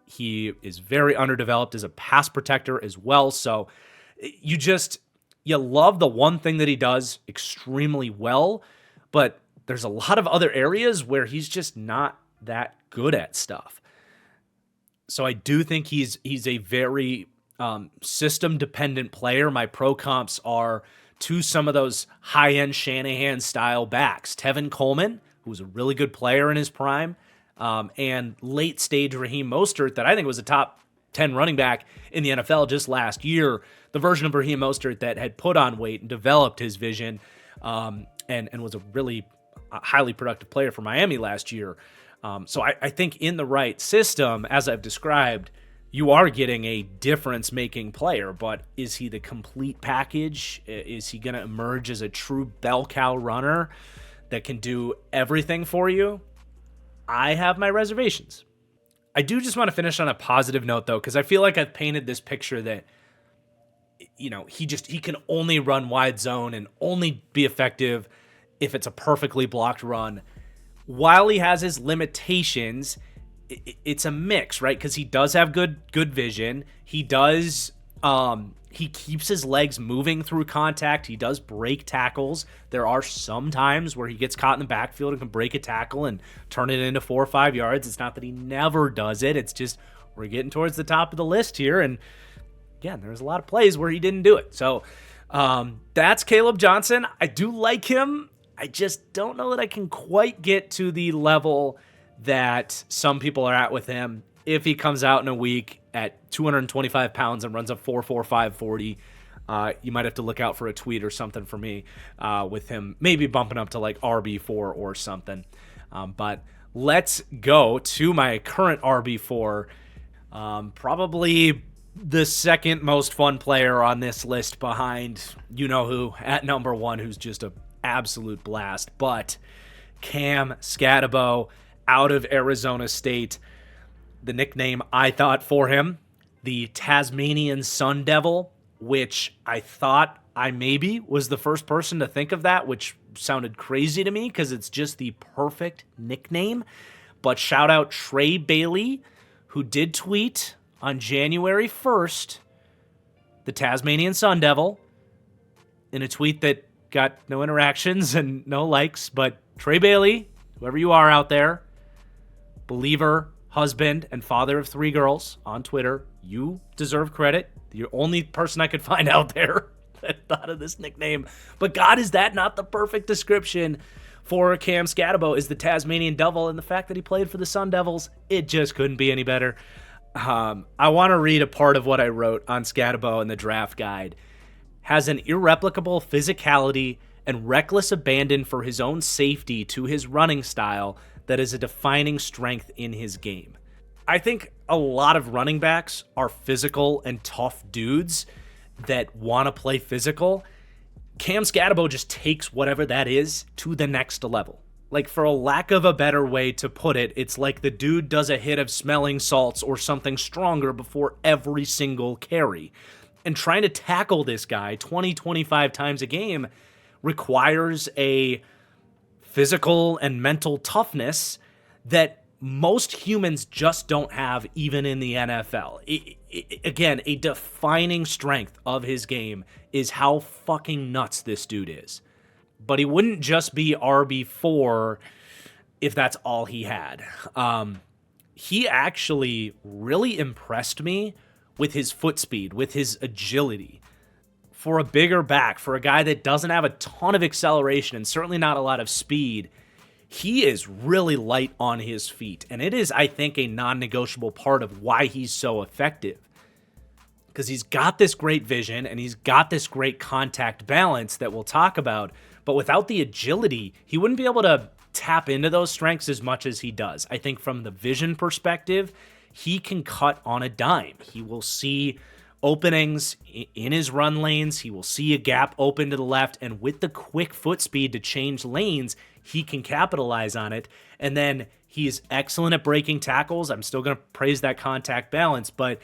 [SPEAKER 1] He is very underdeveloped as a pass protector as well. So you love the one thing that he does extremely well, but there's a lot of other areas where he's just not that good at stuff. So I do think he's a very system-dependent player. My pro comps are to some of those high-end Shanahan-style backs. Tevin Coleman, who was a really good player in his prime, and late-stage Raheem Mostert, that I think was a top 10 running back in the NFL just last year. The version of Raheem Mostert that had put on weight and developed his vision, and was a really highly productive player for Miami last year. So I think in the right system, as I've described, you are getting a difference-making player, but is he the complete package? Is he going to emerge as a true bell cow runner that can do everything for you? I have my reservations. I do just want to finish on a positive note, though, because I feel like I've painted this picture that, you know, he can only run wide zone and only be effective if it's a perfectly blocked run. While he has his limitations, it's a mix, right? Because he does have good vision. He does, he keeps his legs moving through contact. He does break tackles. There are some times where he gets caught in the backfield and can break a tackle and turn it into 4 or 5 yards. It's not that he never does it. It's just we're getting towards the top of the list here. And again, there's a lot of plays where he didn't do it. So that's Caleb Johnson. I do like him. I just don't know that I can quite get to the level that some people are at with him. If he comes out in a week at 225 pounds and runs a 4.45 40, you might have to look out for a tweet or something for me with him maybe bumping up to like RB4 or something. But let's go to my current RB4. Probably the second most fun player on this list behind you-know-who at number 1, who's just an absolute blast. But Cam Scatabo out of Arizona State. The nickname I thought for him, the Tasmanian Sun Devil, which I thought I maybe was the first person to think of that, which sounded crazy to me because it's just the perfect nickname. But shout out Trey Bailey, who did tweet on January 1st, the Tasmanian Sun Devil, in a tweet that got no interactions and no likes. But Trey Bailey, whoever you are out there, believer, husband, and father of 3 girls on Twitter, you deserve credit. You're the only person I could find out there that thought of this nickname. But God, is that not the perfect description for Cam Scatabo, is the Tasmanian Devil, and the fact that he played for the Sun Devils, it just couldn't be any better. I want to read a part of what I wrote on Scatabo in the draft guide. Has an irreplicable physicality and reckless abandon for his own safety to his running style that is a defining strength in his game. I think a lot of running backs are physical and tough dudes that want to play physical. Cam Scatabo just takes whatever that is to the next level. Like, for a lack of a better way to put it, it's like the dude does a hit of smelling salts or something stronger before every single carry. And trying to tackle this guy 20, 25 times a game requires a physical and mental toughness that most humans just don't have, even in the NFL. Again, a defining strength of his game is how fucking nuts this dude is. But he wouldn't just be RB4 if that's all he had. He actually really impressed me with his foot speed, with his agility. For a bigger back, for a guy that doesn't have a ton of acceleration and certainly not a lot of speed, he is really light on his feet. And it is, I think, a non-negotiable part of why he's so effective. Because he's got this great vision and he's got this great contact balance that we'll talk about. But without the agility, he wouldn't be able to tap into those strengths as much as he does. I think from the vision perspective, he can cut on a dime. He will see openings in his run lanes. He will see a gap open to the left, and with the quick foot speed to change lanes, he can capitalize on it. And then he's excellent at breaking tackles. I'm still going to praise that contact balance, but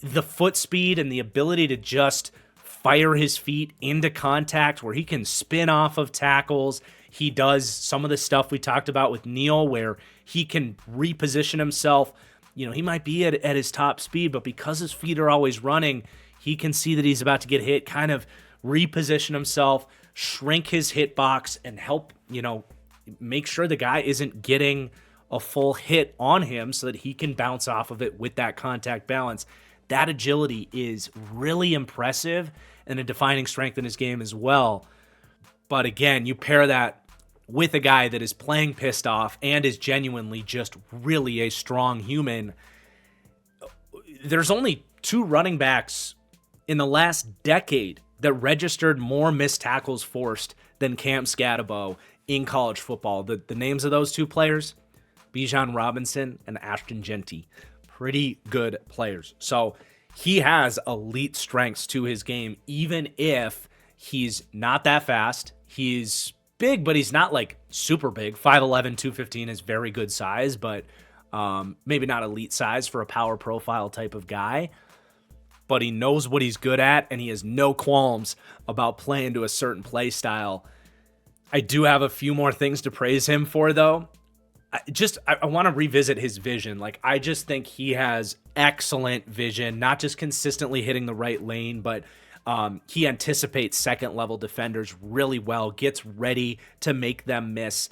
[SPEAKER 1] the foot speed and the ability to just fire his feet into contact where he can spin off of tackles. He does some of the stuff we talked about with Neal where he can reposition himself. You know, he might be at his top speed, but because his feet are always running, he can see that he's about to get hit, kind of reposition himself, shrink his hitbox, and help, make sure the guy isn't getting a full hit on him so that he can bounce off of it with that contact balance. That agility is really impressive and a defining strength in his game as well. But again, you pair that with a guy that is playing pissed off and is genuinely just really a strong human. There's only 2 running backs in the last decade that registered more missed tackles forced than Cam Scatabo in college football. The names of those 2 players, Bijan Robinson and Ashton Genty. pretty good players. So he has elite strengths to his game, even if he's not that fast. He's big, but he's not like super big. 5'11", 215 is very good size, but maybe not elite size for a power profile type of guy. But he knows what he's good at, and he has no qualms about playing to a certain play style. I do have a few more things to praise him for, though. I want to revisit his vision. Like, I just think he has excellent vision, not just consistently hitting the right lane, but he anticipates second-level defenders really well, gets ready to make them miss.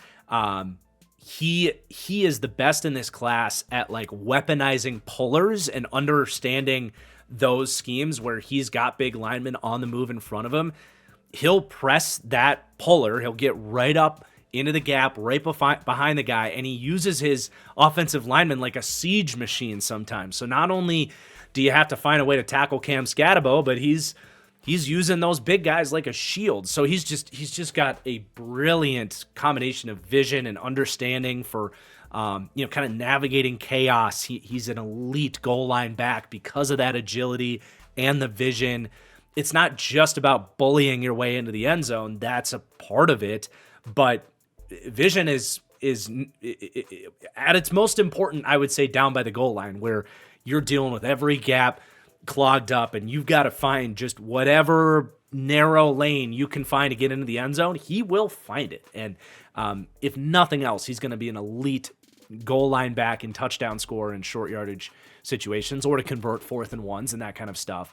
[SPEAKER 1] He is the best in this class at, like, weaponizing pullers and understanding those schemes where he's got big linemen on the move in front of him. He'll press that puller. He'll get right up into the gap, right behind the guy, and he uses his offensive lineman like a siege machine sometimes. So not only do you have to find a way to tackle Cam Scatabo, but he's using those big guys like a shield. So he's just got a brilliant combination of vision and understanding for kind of navigating chaos. He's an elite goal line back because of that agility and the vision. It's not just about bullying your way into the end zone. That's a part of it, but vision is at its most important, I would say, down by the goal line, where you're dealing with every gap clogged up and you've got to find just whatever narrow lane you can find to get into the end zone. He will find it. And if nothing else, he's going to be an elite goal line back in touchdown score and short yardage situations, or to convert 4th and 1s and that kind of stuff.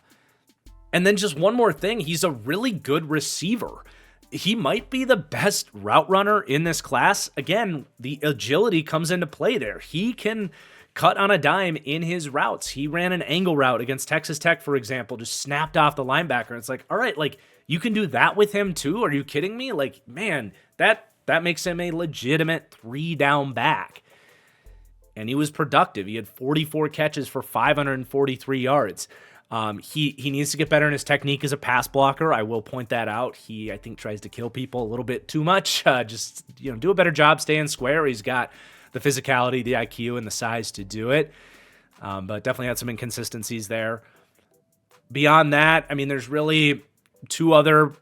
[SPEAKER 1] And then just one more thing, he's a really good receiver. He might be the best route runner in this class. Again, the agility comes into play there. He can cut on a dime in his routes. He ran an angle route against Texas Tech, for example, just snapped off the linebacker. It's like, all right, like, you can do that with him too? Are you kidding me? Like, man, that makes him a legitimate 3-down back. And he was productive. He had 44 catches for 543 yards. He needs to get better in his technique as a pass blocker. I will point that out. He, I think, tries to kill people a little bit too much. Do a better job staying square. He's got the physicality, the IQ, and the size to do it. But definitely had some inconsistencies there. Beyond that, I mean, there's really two other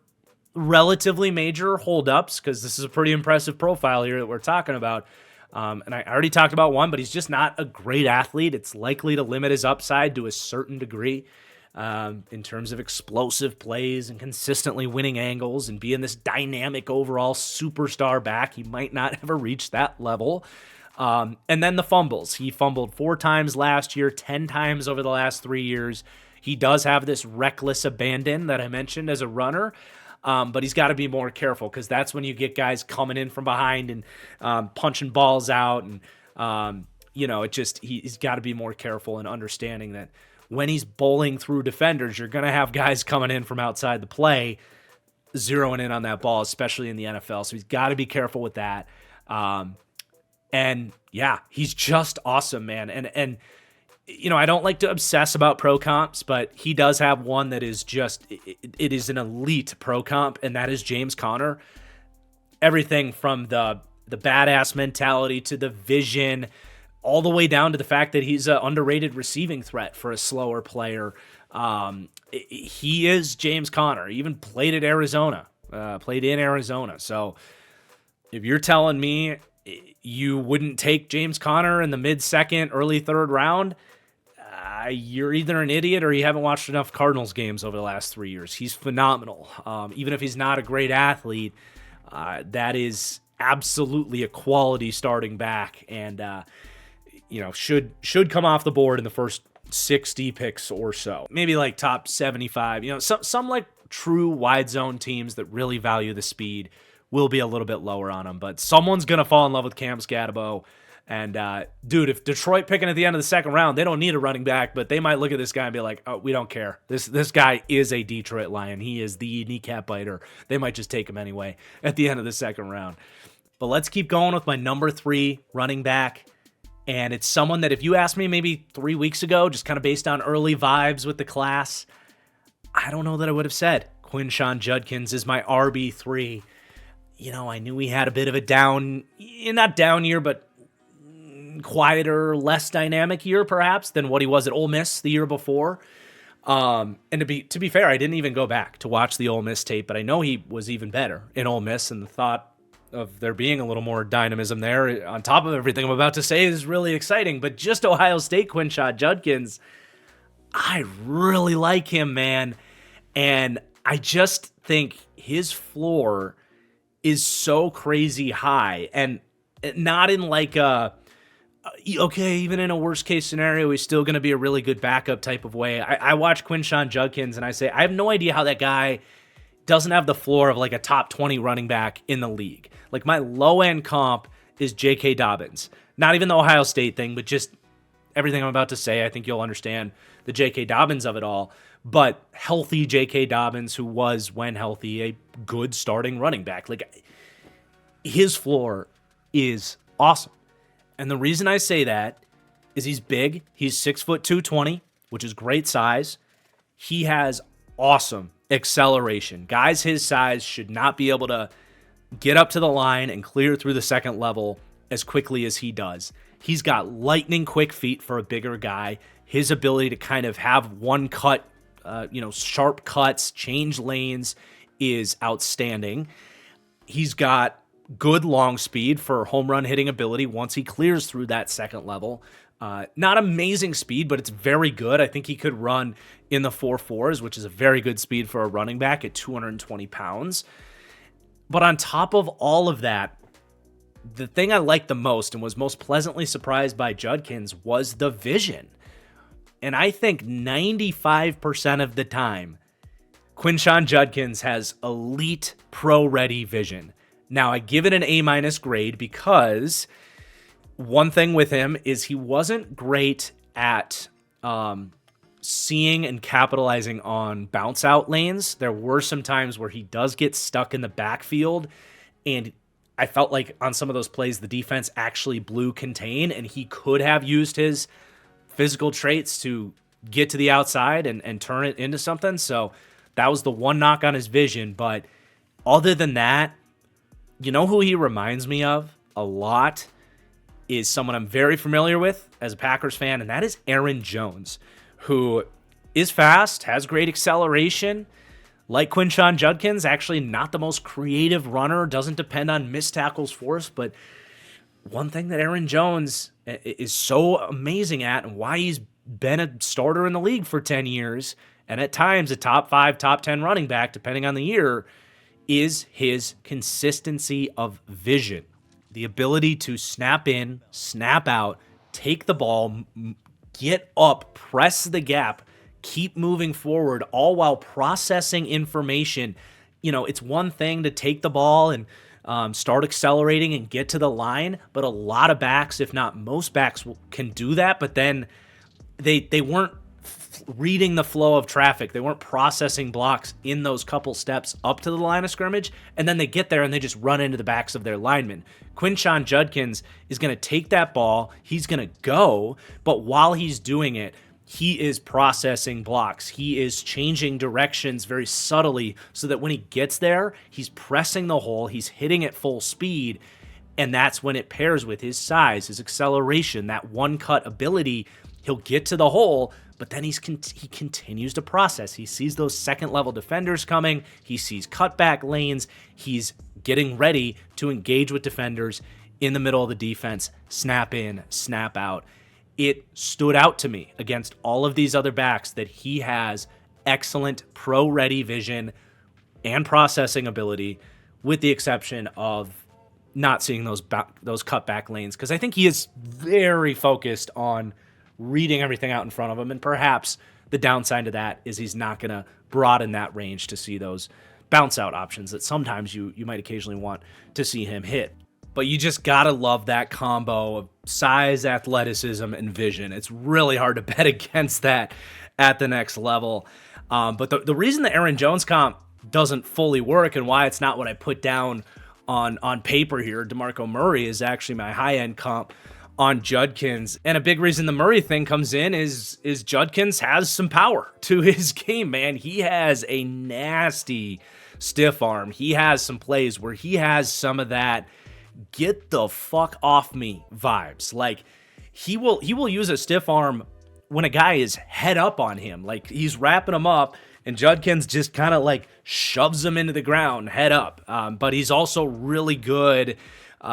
[SPEAKER 1] relatively major holdups, because this is a pretty impressive profile here that we're talking about. And I already talked about one, but he's just not a great athlete. It's likely to limit his upside to a certain degree in terms of explosive plays and consistently winning angles and being this dynamic overall superstar back. He might not ever reach that level. And then the fumbles. He fumbled 4 times last year, 10 times over the last 3 years. He does have this reckless abandon that I mentioned as a runner. But he's got to be more careful, because that's when you get guys coming in from behind and punching balls out. And, he's got to be more careful and understanding that when he's bowling through defenders, you're going to have guys coming in from outside the play, zeroing in on that ball, especially in the NFL. So he's got to be careful with that. And yeah, he's just awesome, man. And I don't like to obsess about pro comps, but he does have one that is just, it is an elite pro comp, and that is James Conner. Everything from the badass mentality to the vision, all the way down to the fact that he's an underrated receiving threat for a slower player. He is James Conner. He even played in Arizona. So if you're telling me you wouldn't take James Conner in the mid-second, early third round, you're either an idiot or you haven't watched enough Cardinals games over the last 3 years. He's phenomenal. Even if he's not a great athlete, that is absolutely a quality starting back, and should come off the board in the first 60 picks or so. Maybe like top 75. Some like true wide zone teams that really value the speed will be a little bit lower on him, but someone's going to fall in love with Cam Scatabo. And, dude, if Detroit picking at the end of the second round, they don't need a running back, but they might look at this guy and be like, oh, we don't care. This guy is a Detroit Lion. He is the kneecap biter. They might just take him anyway at the end of the second round. But let's keep going with my number 3 running back. And it's someone that if you asked me maybe 3 weeks ago, just kind of based on early vibes with the class, I don't know that I would have said. Quinshon Judkins is my RB3. I knew he had a bit of a not down year, but quieter, less dynamic year perhaps than what he was at Ole Miss the year before. And to be fair, I didn't even go back to watch the Ole Miss tape, but I know he was even better in Ole Miss, and the thought of there being a little more dynamism there on top of everything I'm about to say is really exciting. But just Ohio State Quinshon Judkins, I really like him, man. And I just think his floor is so crazy high, and not in like okay, even in a worst case scenario, he's still going to be a really good backup type of way. I watch Quinshon Judkins and I say, I have no idea how that guy doesn't have the floor of like a top 20 running back in the league. Like my low end comp is J.K. Dobbins. Not even the Ohio State thing, but just everything I'm about to say. I think you'll understand the J.K. Dobbins of it all. But healthy J.K. Dobbins, who was, when healthy, a good starting running back. Like his floor is awesome. And the reason I say that is he's big. He's 6'2", 220, which is great size. He has awesome acceleration. Guys his size should not be able to get up to the line and clear through the second level as quickly as he does. He's got lightning quick feet for a bigger guy. His ability to kind of have one cut, sharp cuts, change lanes is outstanding. He's got good long speed for home run hitting ability once he clears through that second level. Not amazing speed, but it's very good. I think he could run in the 4.4s, which is a very good speed for a running back at 220 pounds. But on top of all of that, the thing I liked the most and was most pleasantly surprised by Judkins was the vision. And I think 95% of the time, Quinshon Judkins has elite pro-ready vision. Now, I give it an A- grade because one thing with him is he wasn't great at seeing and capitalizing on bounce out lanes. There were some times where he does get stuck in the backfield, and I felt like on some of those plays, the defense actually blew contain, and he could have used his physical traits to get to the outside and turn it into something. So that was the one knock on his vision. But other than that, you know who he reminds me of a lot is someone I'm very familiar with as a Packers fan, and that is Aaron Jones, who is fast, has great acceleration. Like Quinshon Judkins, actually not the most creative runner, doesn't depend on missed tackles forced, but one thing that Aaron Jones is so amazing at, and why he's been a starter in the league for 10 years, and at times a top 5, top 10 running back, depending on the year, is his consistency of vision. The ability to snap in, snap out, take the ball, get up, press the gap, keep moving forward, all while processing information. You know, it's one thing to take the ball and start accelerating and get to the line, but a lot of backs, if not most backs, can do that, but then they weren't reading the flow of traffic. They weren't processing blocks in those couple steps up to the line of scrimmage, and then they get there and they just run into the backs of their linemen. Quinshon Judkins is going to take that ball, he's going to go, but while he's doing it, he is processing blocks. He is changing directions very subtly so that when he gets there, he's pressing the hole, he's hitting at full speed, and that's when it pairs with his size, his acceleration, that one-cut ability. He'll get to the hole, but then he continues to process. He sees those second-level defenders coming. He sees cutback lanes. He's getting ready to engage with defenders in the middle of the defense, snap in, snap out. It stood out to me against all of these other backs that he has excellent pro-ready vision and processing ability, with the exception of not seeing those cutback lanes, because I think he is very focused on reading everything out in front of him, and perhaps the downside to that is he's not going to broaden that range to see those bounce out options that sometimes you might occasionally want to see him hit. But you just gotta love that combo of size, athleticism, and vision. It's really hard to bet against that at the next level. But the reason the Aaron Jones comp doesn't fully work, and why it's not what I put down on paper here, DeMarco Murray is actually my high-end comp on Judkins. And a big reason the Murray thing comes in is Judkins has some power to his game, man. He has a nasty stiff arm. He has some plays where he has some of that get the fuck off me vibes. Like, he will use a stiff arm when a guy is head up on him, like he's wrapping him up, and Judkins just kind of like shoves him into the ground head up. But he's also really good.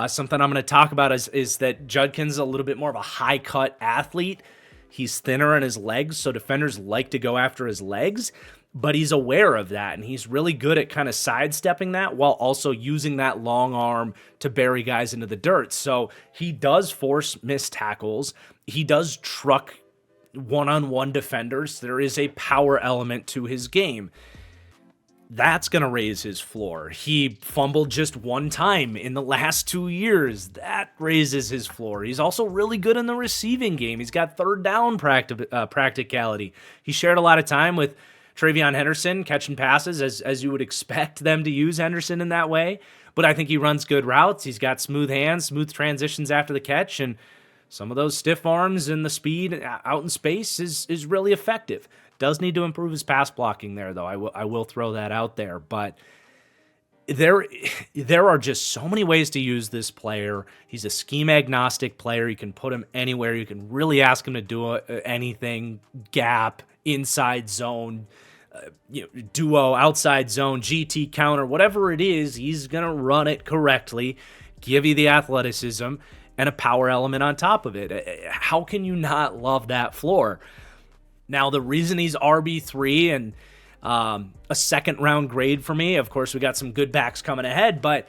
[SPEAKER 1] Something I'm going to talk about is that Judkins is a little bit more of a high cut athlete. He's thinner on his legs, so defenders like to go after his legs, but he's aware of that, and he's really good at kind of sidestepping that while also using that long arm to bury guys into the dirt. So he does force missed tackles. He does truck one-on-one defenders. There is a power element to his game. That's going to raise his floor. He fumbled just one time in the last 2 years. That raises his floor. He's also really good in the receiving game. He's got third down practicality. He shared a lot of time with Travion Henderson catching passes, as you would expect them to use Henderson in that way. But I think he runs good routes. He's got smooth hands, smooth transitions after the catch, and some of those stiff arms and the speed out in space is really effective. Does need to improve his pass blocking there, though. I will throw that out there. But there are just so many ways to use this player. He's a scheme-agnostic player. You can put him anywhere. You can really ask him to do anything, gap, inside zone, duo, outside zone, GT counter, whatever it is, he's going to run it correctly, give you the athleticism, and a power element on top of it. How can you not love that floor? Now, the reason he's RB3 and a second-round grade for me, of course, we got some good backs coming ahead, but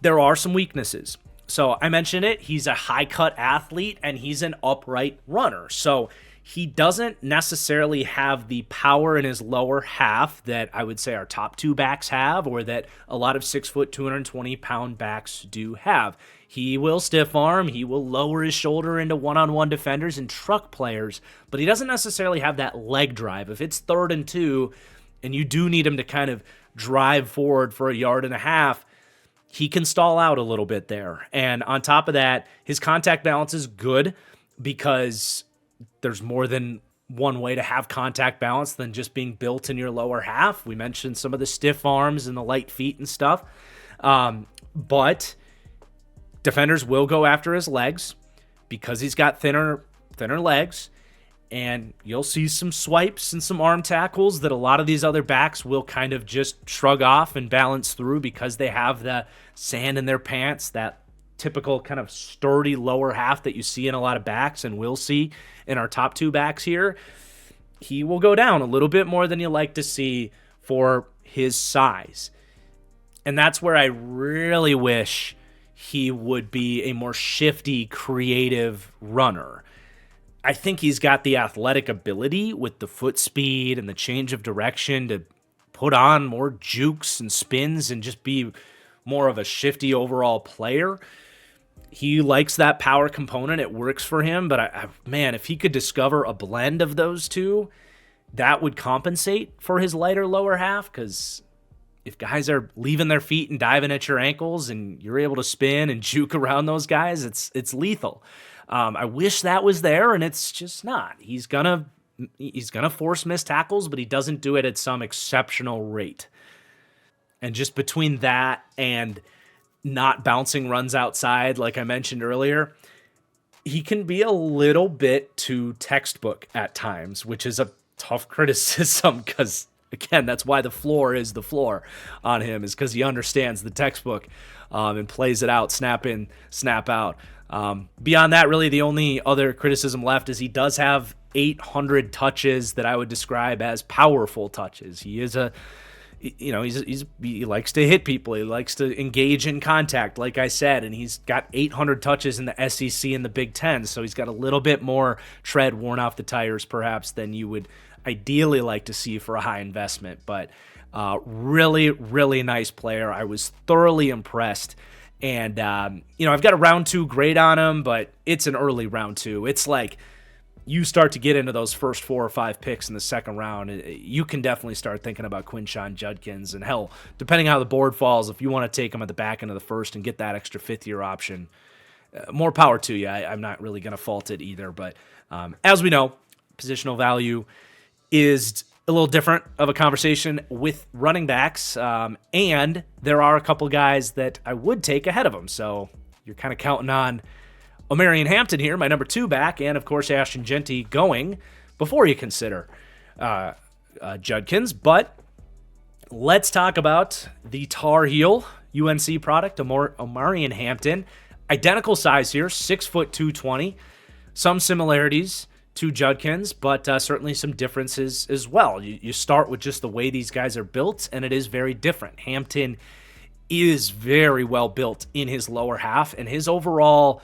[SPEAKER 1] there are some weaknesses. So I mentioned it. He's a high-cut athlete, and he's an upright runner. So he doesn't necessarily have the power in his lower half that I would say our top two backs have, or that a lot of 6 foot, 220-pound backs do have. He will stiff arm, he will lower his shoulder into one-on-one defenders and truck players, but he doesn't necessarily have that leg drive. If it's 3rd and 2, and you do need him to kind of drive forward for 1.5 yards, he can stall out a little bit there. And on top of that, his contact balance is good because there's more than one way to have contact balance than just being built in your lower half. We mentioned some of the stiff arms and the light feet and stuff. But defenders will go after his legs because he's got thinner legs. And you'll see some swipes and some arm tackles that a lot of these other backs will kind of just shrug off and balance through because they have the sand in their pants, that typical kind of sturdy lower half that you see in a lot of backs and will see in our top two backs here. He will go down a little bit more than you like to see for his size. And that's where I really wish he would be a more shifty, creative runner. I think he's got the athletic ability with the foot speed and the change of direction to put on more jukes and spins and just be more of a shifty overall player. He likes that power component. It works for him. But, man, if he could discover a blend of those two, that would compensate for his lighter lower half, because if guys are leaving their feet and diving at your ankles and you're able to spin and juke around those guys, it's lethal. I wish that was there, and it's just not. He's gonna force missed tackles, but he doesn't do it at some exceptional rate. And just between that and not bouncing runs outside, like I mentioned earlier, he can be a little bit too textbook at times, which is a tough criticism because, again, that's why the floor is the floor on him, is because he understands the textbook and plays it out, snap in, snap out. Beyond that, really the only other criticism left is he does have 800 touches that I would describe as powerful touches. He is he likes to hit people. He likes to engage in contact, like I said, and he's got 800 touches in the SEC and the Big Ten, so he's got a little bit more tread worn off the tires perhaps than you would ideally like to see for a high investment. But really, really nice player. I was thoroughly impressed. And, I've got a round 2 grade on him, but it's an early round 2. It's like you start to get into those first 4 or 5 picks in the second round, you can definitely start thinking about Quinshon Judkins. And hell, depending how the board falls, if you want to take him at the back end of the first and get that extra 5th-year option, more power to you. I'm not really going to fault it either. But as we know, positional value is a little different of a conversation with running backs, and there are a couple guys that I would take ahead of them. So you're kind of counting on O'Marion Hampton here, my number 2 back, and of course Ashton Genty going before you consider Judkins. But let's talk about the Tar Heel UNC product, O'Marion Hampton. Identical size here, 6 foot 220. Some similarities to Judkins, but certainly some differences as well. You start with just the way these guys are built, and it is very different. Hampton is very well built in his lower half, and his overall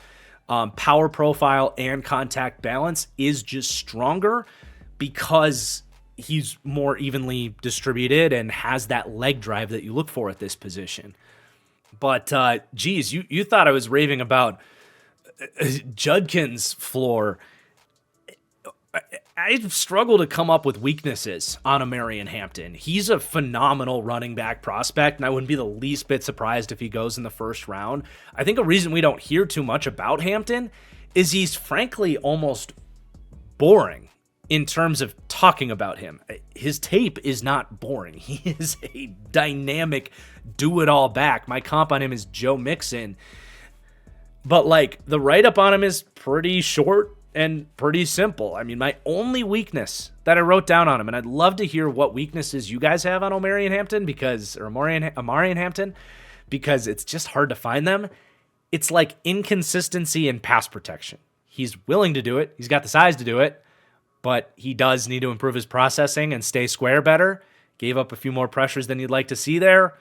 [SPEAKER 1] power profile and contact balance is just stronger because he's more evenly distributed and has that leg drive that you look for at this position. But, geez, you thought I was raving about Judkins' floor. I struggle to come up with weaknesses on O'Marion Hampton. He's a phenomenal running back prospect, and I wouldn't be the least bit surprised if he goes in the first round. I think a reason we don't hear too much about Hampton is he's frankly almost boring in terms of talking about him. His tape is not boring. He is a dynamic do-it-all back. My comp on him is Joe Mixon. But, like, the write-up on him is pretty short and pretty simple. I mean, my only weakness that I wrote down on him, and I'd love to hear what weaknesses you guys have on O'Marion Hampton, O'Marion Hampton, because it's just hard to find them. It's like inconsistency in pass protection. He's willing to do it. He's got the size to do it, but he does need to improve his processing and stay square better. Gave up a few more pressures than you'd like to see there.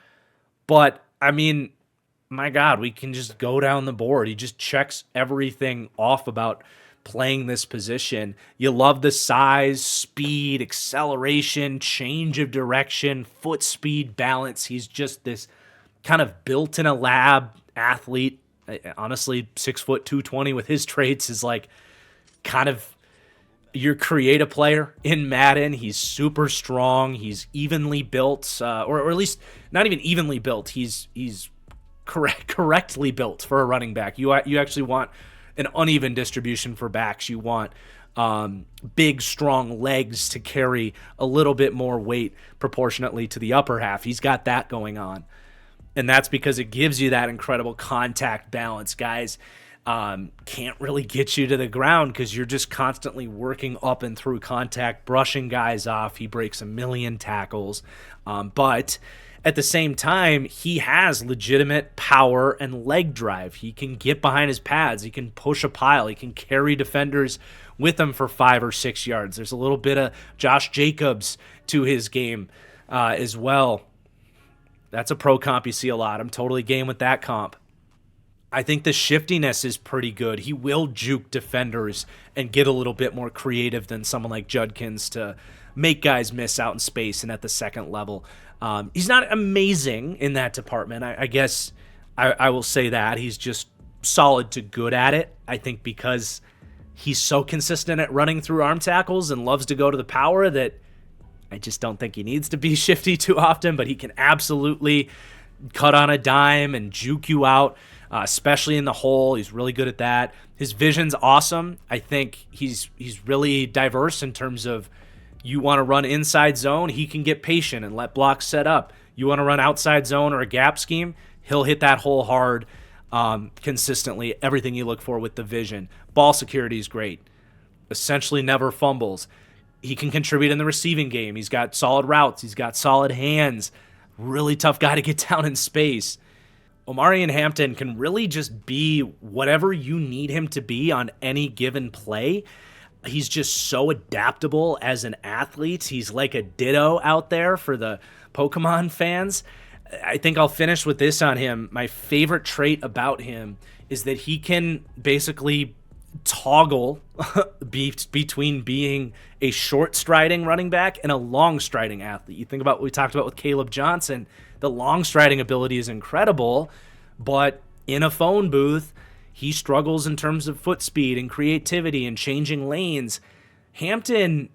[SPEAKER 1] But, I mean, my God, we can just go down the board. He just checks everything off about playing this position. You love the size, speed, acceleration, change of direction, foot speed, balance. He's just this kind of built in a lab athlete. Honestly, 6 foot 220 with his traits is like kind of your creative player in Madden. He's super strong. He's evenly built, or at least not even evenly built. He's correctly built for a running back. You actually want an uneven distribution for backs. You want big, strong legs to carry a little bit more weight proportionately to the upper half. He's got that going on. And that's because it gives you that incredible contact balance. Guys can't really get you to the ground because you're just constantly working up and through contact, brushing guys off. He breaks a million tackles. But at the same time, he has legitimate power and leg drive. He can get behind his pads. He can push a pile. He can carry defenders with him for 5 or 6 yards. There's a little bit of Josh Jacobs to his game as well. That's a pro comp you see a lot. I'm totally game with that comp. I think the shiftiness is pretty good. He will juke defenders and get a little bit more creative than someone like Judkins to make guys miss out in space and at the second level. He's not amazing in that department. I guess I will say that. He's just solid to good at it. I think because he's so consistent at running through arm tackles and loves to go to the power that I just don't think he needs to be shifty too often, but he can absolutely cut on a dime and juke you out, especially in the hole. He's really good at that. His vision's awesome. I think he's really diverse in terms of you want to run inside zone, he can get patient and let blocks set up. You want to run outside zone or a gap scheme, he'll hit that hole hard consistently. Everything you look for with the vision. Ball security is great. Essentially never fumbles. He can contribute in the receiving game. He's got solid routes. He's got solid hands. Really tough guy to get down in space. O'Marion Hampton can really just be whatever you need him to be on any given play. He's just so adaptable as an athlete. He's like a Ditto out there for the Pokemon fans. I think I'll finish with this on him. My favorite trait about him is that he can basically toggle between being a short striding running back and a long striding athlete. You think about what we talked about with Caleb Johnson. The long striding ability is incredible, but in a phone booth, he struggles in terms of foot speed and creativity and changing lanes. Hampton,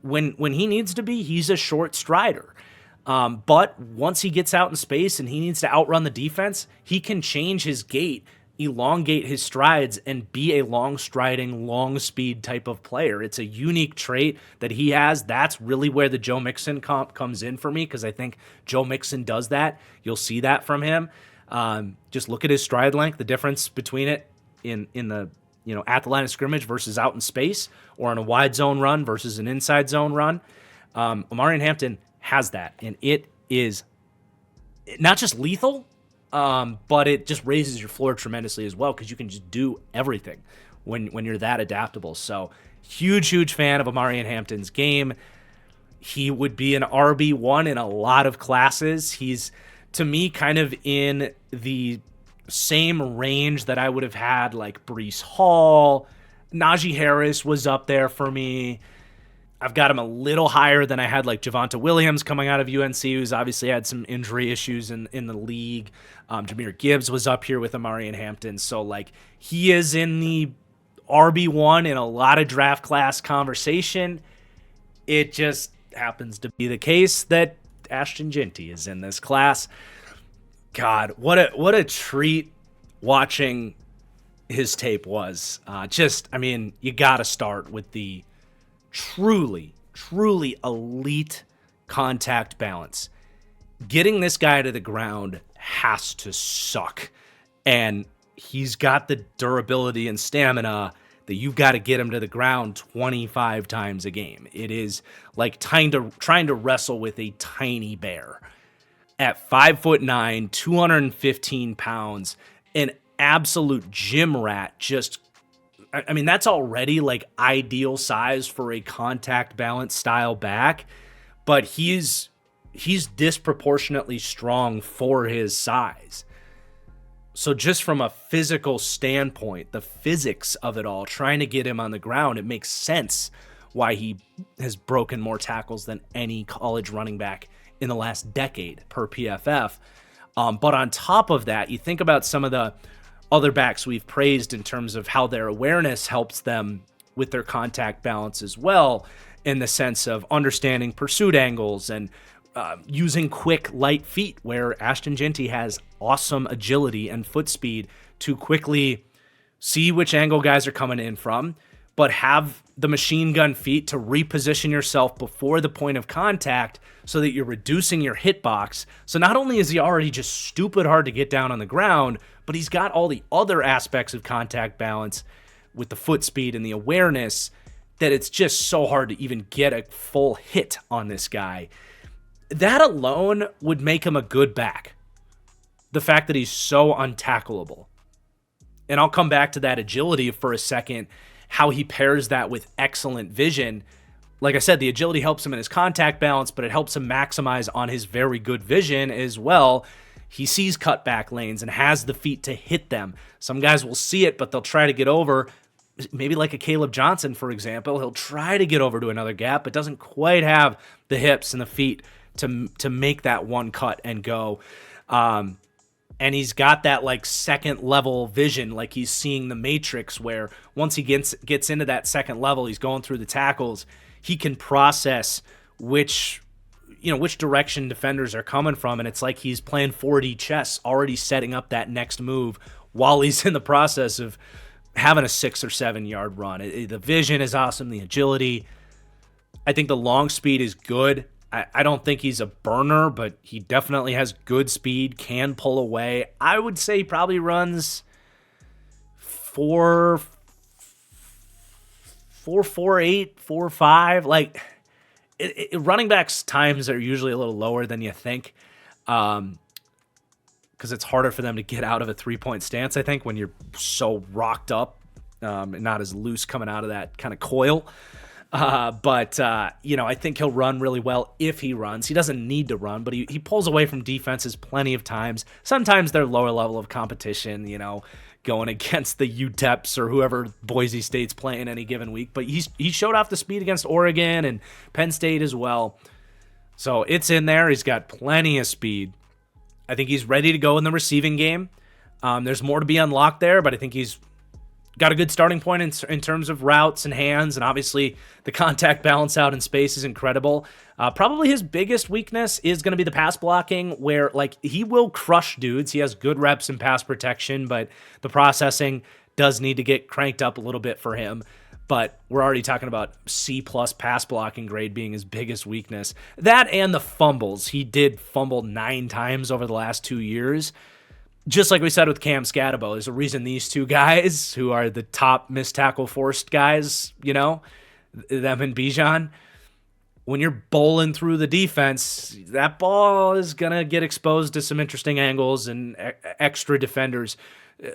[SPEAKER 1] when he needs to be, he's a short strider. But once he gets out in space and he needs to outrun the defense, he can change his gait, elongate his strides, and be a long striding, long speed type of player. It's a unique trait that he has. That's really where the Joe Mixon comp comes in for me, because I think Joe Mixon does that. You'll see that from him. Just look at his stride length, the difference between it in the, at the line of scrimmage versus out in space, or on a wide zone run versus an inside zone run. Omarion Hampton has that, and it is not just lethal, but it just raises your floor tremendously as well, because you can just do everything when you're that adaptable. So huge fan of Omarion Hampton's game. He would be an RB1 in a lot of classes. He's, to me, kind of in the same range that I would have had like Breece Hall. Najee Harris was up there for me. I've got him a little higher than I had like Javonte Williams coming out of UNC, who's obviously had some injury issues in the league. Jahmyr Gibbs was up here with Omarion Hampton. So like he is in the RB1 in a lot of draft class conversation. It just happens to be the case that Ashton Jeanty is in this class. God, what a treat watching his tape was. You got to start with the truly elite contact balance. Getting this guy to the ground has to suck. And he's got the durability and stamina that you've got to get him to the ground 25 times a game. It is like trying to wrestle with a tiny bear. At 5'9", 215 pounds, an absolute gym rat. That's already like ideal size for a contact balance style back, but he's disproportionately strong for his size. So just from a physical standpoint, the physics of it all, trying to get him on the ground, it makes sense why he has broken more tackles than any college running back in the last decade per PFF. But on top of that, you think about some of the other backs we've praised in terms of how their awareness helps them with their contact balance as well, in the sense of understanding pursuit angles and using quick, light feet, where Ashton Jeanty has awesome agility and foot speed to quickly see which angle guys are coming in from, but have the machine gun feet to reposition yourself before the point of contact so that you're reducing your hitbox. So not only is he already just stupid hard to get down on the ground, but he's got all the other aspects of contact balance with the foot speed and the awareness that it's just so hard to even get a full hit on this guy. That alone would make him a good back. The fact that he's so untackleable. And I'll come back to that agility for a second, how he pairs that with excellent vision. Like I said, the agility helps him in his contact balance, but it helps him maximize on his very good vision as well. He sees cutback lanes and has the feet to hit them. Some guys will see it, but they'll try to get over. Maybe like a Caleb Johnson, for example. He'll try to get over to another gap, but doesn't quite have the hips and the feet to make that one cut and go. And he's got that like second level vision, like he's seeing the Matrix, where once he gets into that second level, he's going through the tackles, he can process which direction defenders are coming from, and it's like he's playing 4D chess, already setting up that next move while he's in the process of having a 6 or 7 yard run. The vision is awesome, the agility. I think the long speed is good. I don't think he's a burner, but he definitely has good speed, can pull away. I would say he probably runs 4.48, 4.5. Like, running backs' times are usually a little lower than you think, because it's harder for them to get out of a 3-point stance, I think, when you're so rocked up and not as loose coming out of that kind of coil. But I think he'll run really well if he runs. He doesn't need to run, but he pulls away from defenses plenty of times. Sometimes they're lower level of competition, going against the UTEPs or whoever Boise State's playing any given week. But he showed off the speed against Oregon and Penn State as well. So it's in there. He's got plenty of speed. I think he's ready to go in the receiving game. There's more to be unlocked there, but I think he's got a good starting point in terms of routes and hands, and obviously the contact balance out in space is incredible. Probably his biggest weakness is going to be the pass blocking, where he will crush dudes. He has good reps in pass protection, but the processing does need to get cranked up a little bit for him. But we're already talking about C+ pass blocking grade being his biggest weakness. That and the fumbles. He did fumble 9 times over the last 2 years. just like we said with Cam Scatabo, there's a reason these two guys, who are the top missed tackle forced guys, them and Bijan, when you're bowling through the defense, that ball is going to get exposed to some interesting angles and extra defenders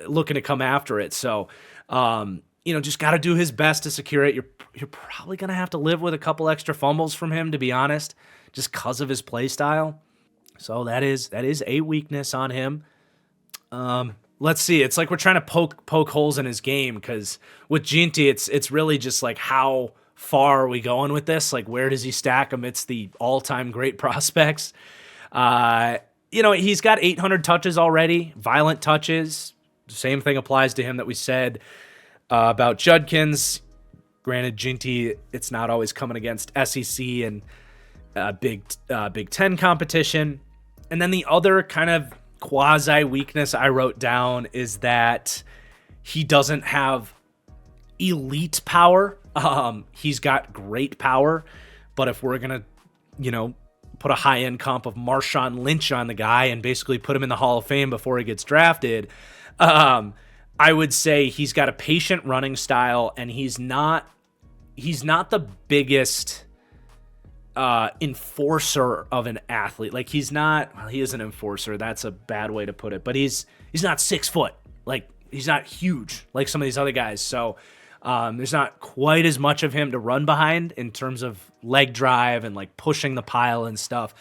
[SPEAKER 1] looking to come after it. So, just got to do his best to secure it. You're probably going to have to live with a couple extra fumbles from him, to be honest, just because of his play style. So that is a weakness on him. Let's see. It's like we're trying to poke holes in his game, because with Ginty, it's really just like, how far are we going with this? Like, where does he stack amidst the all-time great prospects? He's got 800 touches already, violent touches. Same thing applies to him that we said about Judkins. Granted, Ginty, it's not always coming against SEC and Big Ten competition. And then the other kind of quasi weakness I wrote down is that he doesn't have elite power. He's got great power, but if we're gonna, put a high-end comp of Marshawn Lynch on the guy and basically put him in the Hall of Fame before he gets drafted, I would say he's got a patient running style, and he's not the biggest enforcer of an athlete. Like, he is an enforcer. That's a bad way to put it, but he's not 6 foot. Like, he's not huge like some of these other guys. So there's not quite as much of him to run behind in terms of leg drive and like pushing the pile and stuff.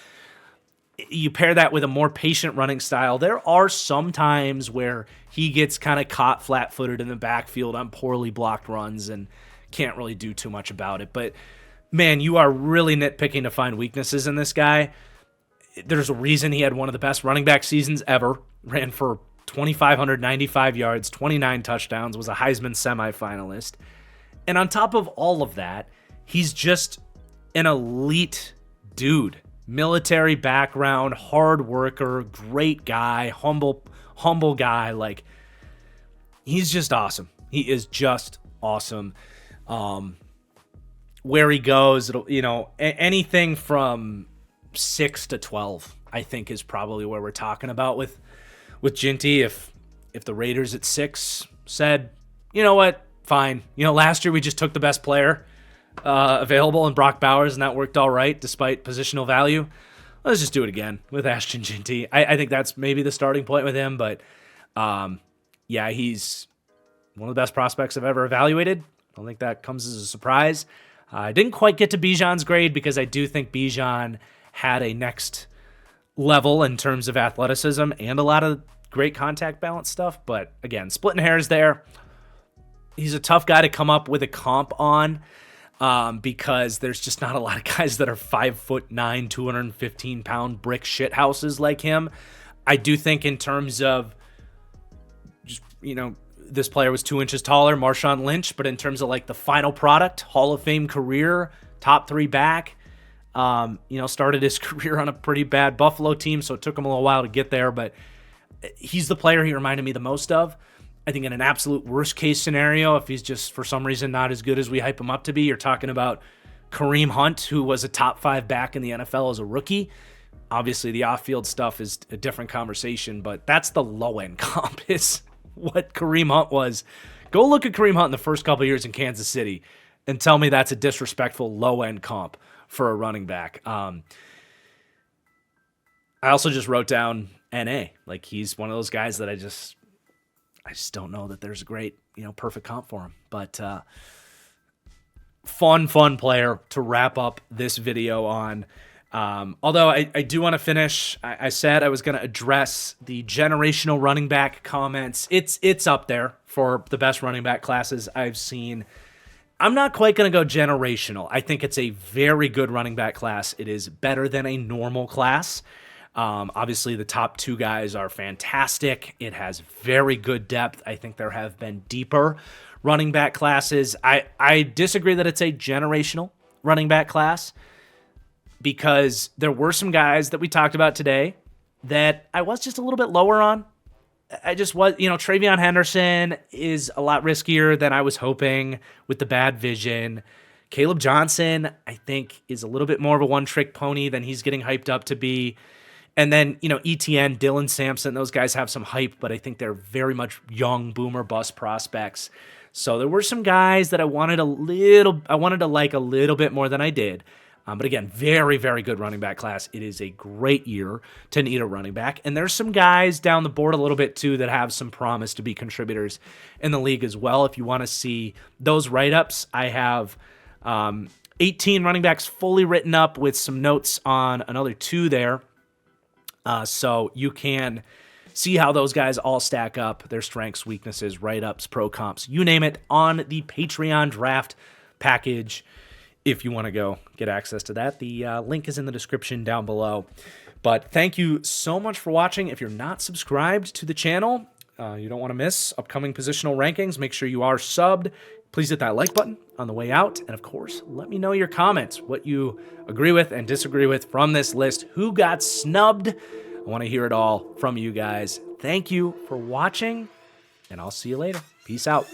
[SPEAKER 1] You pair that with a more patient running style. There are some times where he gets kind of caught flat-footed in the backfield on poorly blocked runs and can't really do too much about it. But man, you are really nitpicking to find weaknesses in this guy. There's a reason he had one of the best running back seasons ever. Ran for 2,595 yards, 29 touchdowns, was a Heisman semifinalist. And on top of all of that, he's just an elite dude. Military background, hard worker, great guy, humble guy. Like, he's just awesome. He is just awesome. Where he goes, anything from 6 to 12, I think, is probably where we're talking about with Ginty. If the Raiders at 6 said, you know what, fine. Last year we just took the best player available in Brock Bowers, and that worked all right despite positional value. Let's just do it again with Ashton Ginty. I think that's maybe the starting point with him, but he's one of the best prospects I've ever evaluated. I don't think that comes as a surprise. I didn't quite get to Bijan's grade because I do think Bijan had a next level in terms of athleticism and a lot of great contact balance stuff. But again, splitting hairs there. He's a tough guy to come up with a comp on because there's just not a lot of guys that are 5'9", 215-pound brick shit houses like him. I do think in terms of just, this player was 2 inches taller, Marshawn Lynch, but in terms of like the final product, Hall of Fame career, top 3 back, started his career on a pretty bad Buffalo team, so it took him a little while to get there, but he's the player he reminded me the most of. I think in an absolute worst case scenario, if he's just for some reason not as good as we hype him up to be, you're talking about Kareem Hunt, who was a top 5 back in the NFL as a rookie. Obviously the off-field stuff is a different conversation, but that's the low-end comp is what Kareem Hunt was. Go look at Kareem Hunt in the first couple of years in Kansas City and tell me that's a disrespectful low-end comp for a running back. I also just wrote down NA. Like, he's one of those guys that I just don't know that there's a great, perfect comp for him. But fun player to wrap up this video on. Although I do want to finish, I said I was going to address the generational running back comments. It's up there for the best running back classes I've seen. I'm not quite going to go generational. I think it's a very good running back class. It is better than a normal class. Obviously, the top 2 guys are fantastic. It has very good depth. I think there have been deeper running back classes. I disagree that it's a generational running back class because there were some guys that we talked about today that I was just a little bit lower on. I just was, Travion Henderson is a lot riskier than I was hoping with the bad vision. Caleb Johnson, I think, is a little bit more of a one-trick pony than he's getting hyped up to be. And then, ETN, Dylan Sampson, those guys have some hype, but I think they're very much young boomer bust prospects. So there were some guys that I wanted to like a little bit more than I did. But again, very, very good running back class. It is a great year to need a running back. And there's some guys down the board a little bit too that have some promise to be contributors in the league as well. If you want to see those write-ups, I have 18 running backs fully written up with some notes on another 2 there. So you can see how those guys all stack up, their strengths, weaknesses, write-ups, pro comps, you name it, on the Patreon draft package. If you want to go get access to that, the link is in the description down below. But thank you so much for watching. If you're not subscribed to the channel, you don't want to miss upcoming positional rankings, make sure you are subbed. Please hit that like button on the way out. And of course, let me know your comments, what you agree with and disagree with from this list. Who got snubbed? I want to hear it all from you guys. Thank you for watching, and I'll see you later. Peace out.